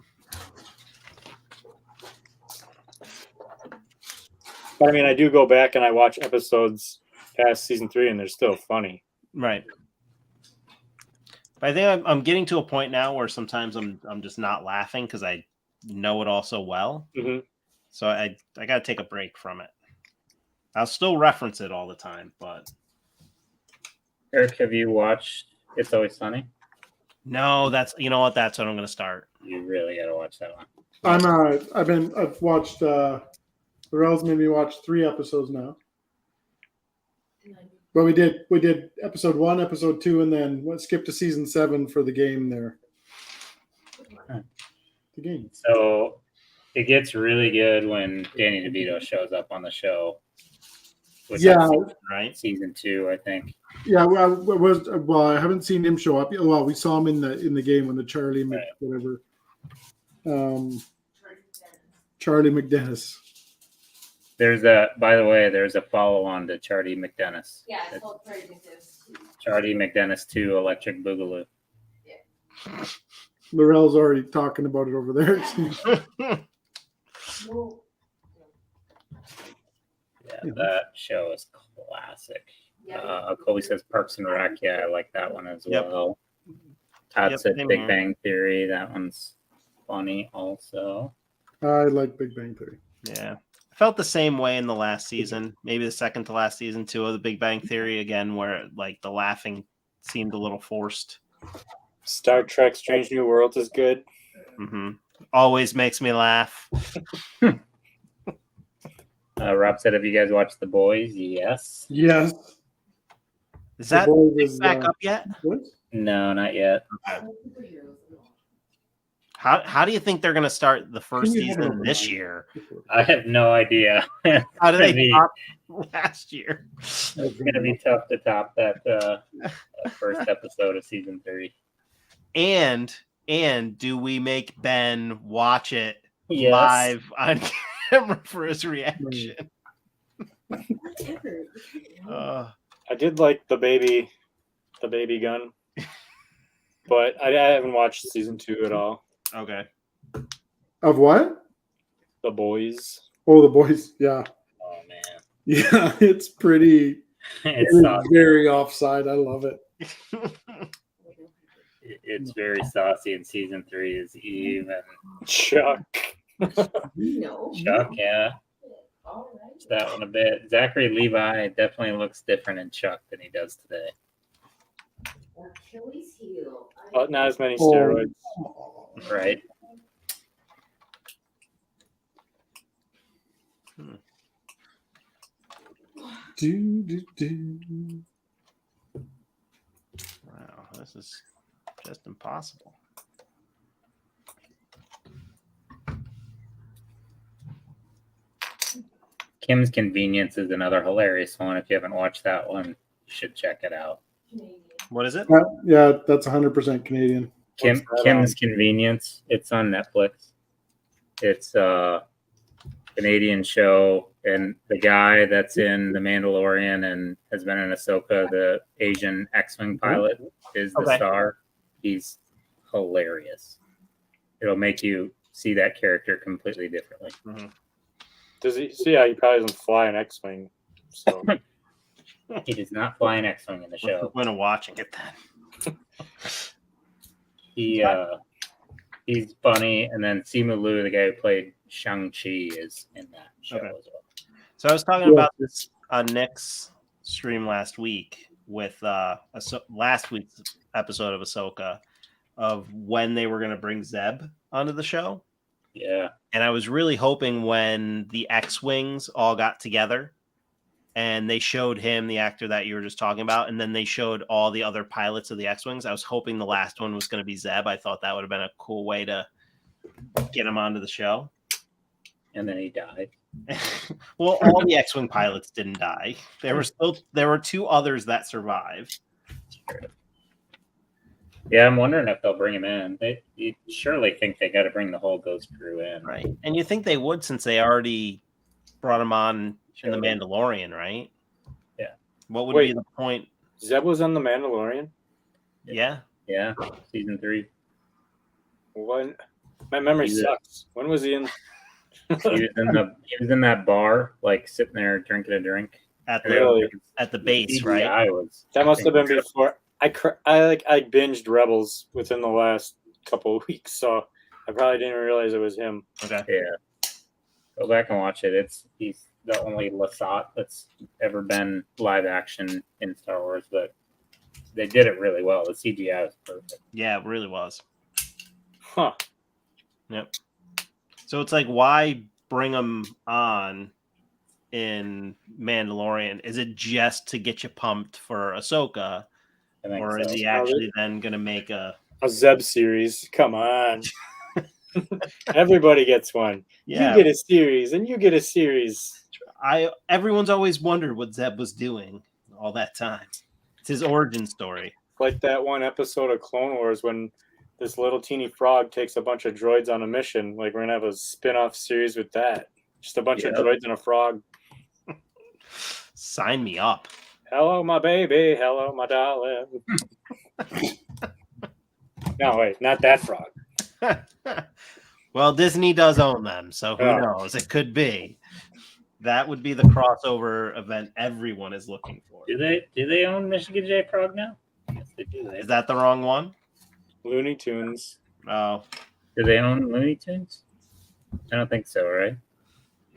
But I mean, I do go back and I watch episodes past season 3, and they're still funny. Right. But I think I'm getting to a point now where sometimes I'm just not laughing because I know it all so well. Mm-hmm. So I got to take a break from it. I'll still reference it all the time, but. Eric, have you watched It's Always Sunny? No, that's what I'm going to start. You really got to watch that one. I've watched. Ral's made me watch 3 episodes now. But we did episode 1, episode 2, and then skip to season 7 for the game there. The game. So it gets really good when Danny DeVito shows up on the show. Right. Season 2, I think. Yeah, well, I haven't seen him show up. Well, we saw him in the game when the Charlie McDennis. By the way, there's a follow-on to Charlie McDennis. Yeah, it's called Charlie McDennis. Charlie McDennis 2 Electric Boogaloo. Laurel's already talking about it over there. That show is classic. Colby says Parks and Rec. Yeah, I like that one as well. Todd said Big Bang Theory. That one's funny also. I like Big Bang Theory. Yeah. I felt the same way in the last season, maybe the second to last season too of the Big Bang Theory again, where the laughing seemed a little forced. Star Trek Strange New Worlds is good. Mm-hmm. Always makes me laugh. Rob said, have you guys watched The Boys? Yes. Yes. Is that back up yet? What? No, not yet. Okay. How do you think they're going to start the first season this year? I have no idea. How do they top last year? It's going to be tough to top that first episode of season 3. And do we make Ben watch it live on camera for his reaction? I did like the baby gun, but I haven't watched season 2 at all. Okay. Of what? The Boys. Oh, The Boys. Yeah. Oh man. Yeah, it's pretty. It's very offside. I love it. It's very saucy in season 3 is Eve and Chuck. No. Chuck, yeah. It's that one a bit. Zachary Levi definitely looks different in Chuck than he does today. Achilles heel. But not as many steroids. Right. Wow, this is just impossible. Kim's Convenience is another hilarious one. If you haven't watched that one, you should check it out. What is it? Yeah, that's 100% Canadian. Kim's Convenience. It's on Netflix. It's Canadian show, and the guy that's in The Mandalorian and has been in Ahsoka, the Asian X-Wing pilot, is the Okay. star. He's hilarious. It'll make you see that character completely differently. Does he see how he probably doesn't fly an X-wing? So He does not fly an X-Wing in the show. When I'm watching it then. He's funny, and then Simu Liu, the guy who played Shang-Chi, is in that show Okay. as well. So I was talking about this on Nick's stream last week with last week's episode of Ahsoka of when they were going to bring Zeb onto the show. Yeah. And I was really hoping when the X-Wings all got together and they showed him, the actor that you were just talking about, and then they showed all the other pilots of the X-Wings. I was hoping the last one was going to be Zeb. I thought that would have been a cool way to get him onto the show. And then he died. Well, all the X-Wing pilots didn't die. There were two others that survived. Yeah, I'm wondering if they'll bring him in. You surely think they got to bring the whole Ghost crew in, Right. And you think they would, since they already brought him on in The Mandalorian, right? Yeah. What would be the point? Zeb was on The Mandalorian? Yeah. Yeah, season 3. When? My memory sucks. When was he in? He was in that bar, like sitting there drinking a drink at Really? the base, CGI right? That must have been before. I binged Rebels within the last couple of weeks, so I probably didn't realize it was him. Okay. Yeah. Go back and watch it. He's the only Lasat that's ever been live action in Star Wars, but they did it really well. The CGI was perfect. Yeah, it really was. Huh. Yep. So it's like, why bring him on in Mandalorian? Is it just to get you pumped for Ahsoka? Or is he actually then going to make a Zeb series? Come on. Everybody gets one. Yeah. You get a series, and you get a series. Everyone's always wondered what Zeb was doing all that time. It's his origin story. Like that one episode of Clone Wars when this little teeny frog takes a bunch of droids on a mission. Like, we're going to have a spin-off series with that. Just a bunch of droids and a frog. Sign me up. Hello, my baby. Hello, my darling. No, wait, not that frog. Well, Disney does own them, so who knows? It could be. That would be the crossover event everyone is looking for. Do they own Michigan J Frog now? Yes, they do. Is that the wrong one? Looney Tunes. Oh, Do they own Looney Tunes? I don't think so, right?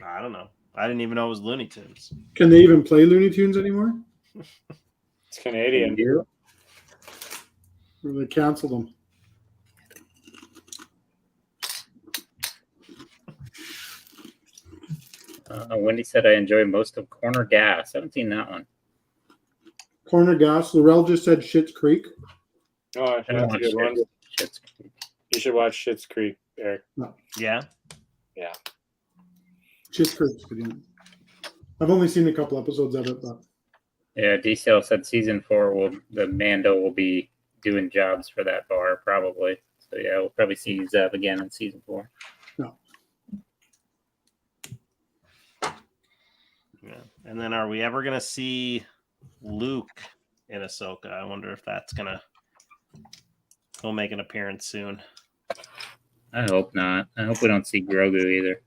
I don't know. I didn't even know it was Looney Tunes. Can they even play Looney Tunes anymore? It's Canadian. You? Or they canceled them? Wendy said I enjoy most of Corner Gas. I haven't seen that one. Corner Gas. Laurel just said Schitt's Creek. Oh, I don't that's a watch good one. Schitt's Creek. You should watch Schitt's Creek, Eric. Yeah. Yeah. Schitt's Creek's good. I've only seen a couple episodes of it, but Yeah, DCL said season 4 the Mando will be doing jobs for that bar probably. So yeah, we'll probably see Zeb again in season 4. no. Yeah. And then are we ever going to see Luke in Ahsoka? I wonder if that's going to he'll make an appearance soon. I hope not. I hope we don't see Grogu either.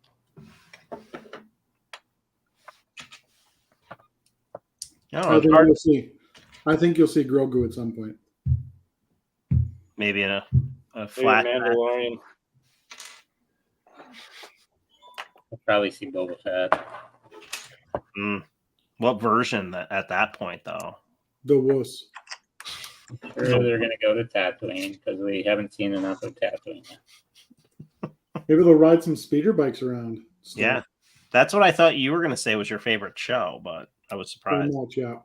I think you'll see Grogu at some point. Maybe in a Maybe flat. Mandalorian. We'll probably see Boba Fett. What version at that point, though? The wuss. Sure, they're going to go to Tatooine because we haven't seen enough of Tatooine yet. Maybe they'll ride some speeder bikes around. Yeah. That's what I thought you were going to say was your favorite show, but I was surprised. Much, yeah.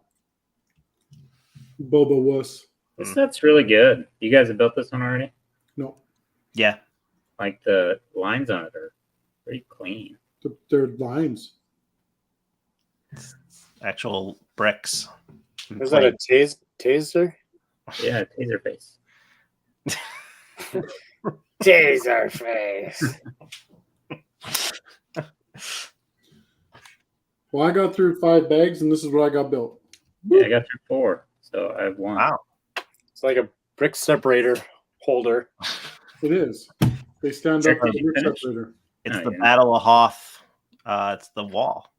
Boba wuss. This set's really good. You guys have built this one already? No, Yeah. Like the lines on it are pretty clean. they're lines. Actual bricks. Was that a taser? Yeah, taser face. Taser face. Well, I got through 5 bags, and this is what I got built. Yeah, I got through 4, so I have 1. Wow. It's like a brick separator holder. It is. They stand Eric, up for did the you brick finish? separator. It's Oh, the yeah. Battle of Hoth. It's the wall.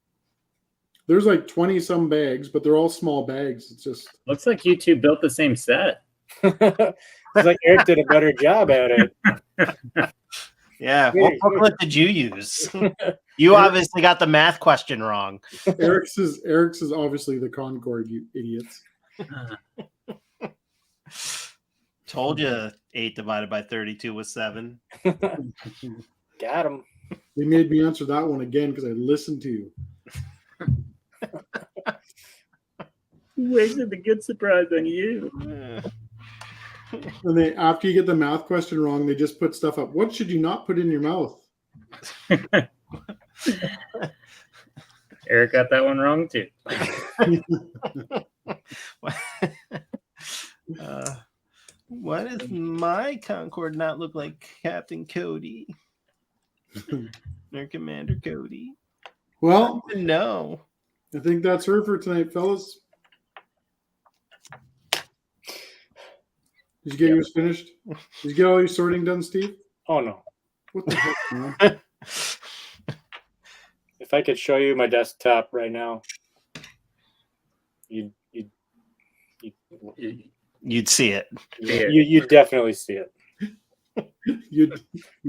There's like 20 some bags, but they're all small bags. It's just Looks like you two built the same set. It's like Eric did a better job at it. Yeah. Hey, What booklet did you use? You obviously got the math question wrong. Eric's is obviously the Concord, you idiots. Told you 8 divided by 32 was 7. Got him. They made me answer that one again because I listened to you. Who wasted the good surprise on you? And they, after you get the math question wrong, they just put stuff up. What should you not put in your mouth? Eric got that one wrong too. Why does my Concord not look like Captain Cody or Commander Cody? Well, No. I think that's her for tonight, fellas. Did you get yours finished? Did you get all your sorting done, Steve? Oh no. What the heck, man? If I could show you my desktop right now, you'd You'd see it. you'd definitely see it. You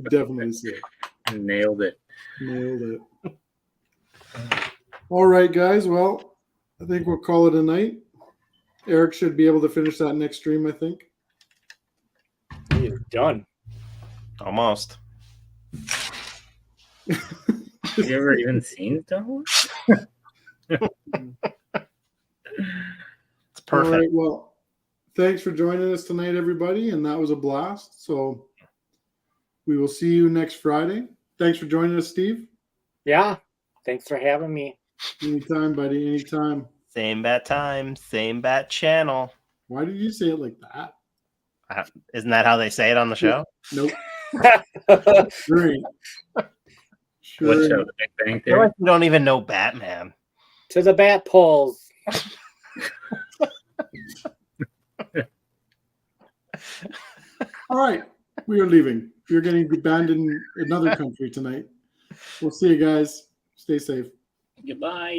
definitely see it. Nailed it. Nailed it. All right, guys. Well, I think we'll call it a night. Eric should be able to finish that next stream, I think. He is done. Almost. Have you ever even seen Star Wars? It's All perfect. right, well, thanks for joining us tonight, everybody, and that was a blast. So we will see you next Friday. Thanks for joining us, Steve. Yeah. Thanks for having me. Anytime, buddy. Anytime. Same bat time, same bat channel. Why did you say it like that? Isn't that how they say it on the show? Nope. Sure ain't. Sure What ain't. show? The Big Bang I feel like Theory? you don't even know Batman. To the bat poles. All right. We are leaving. We're getting banned in another country tonight. We'll see you guys. Stay safe. Goodbye.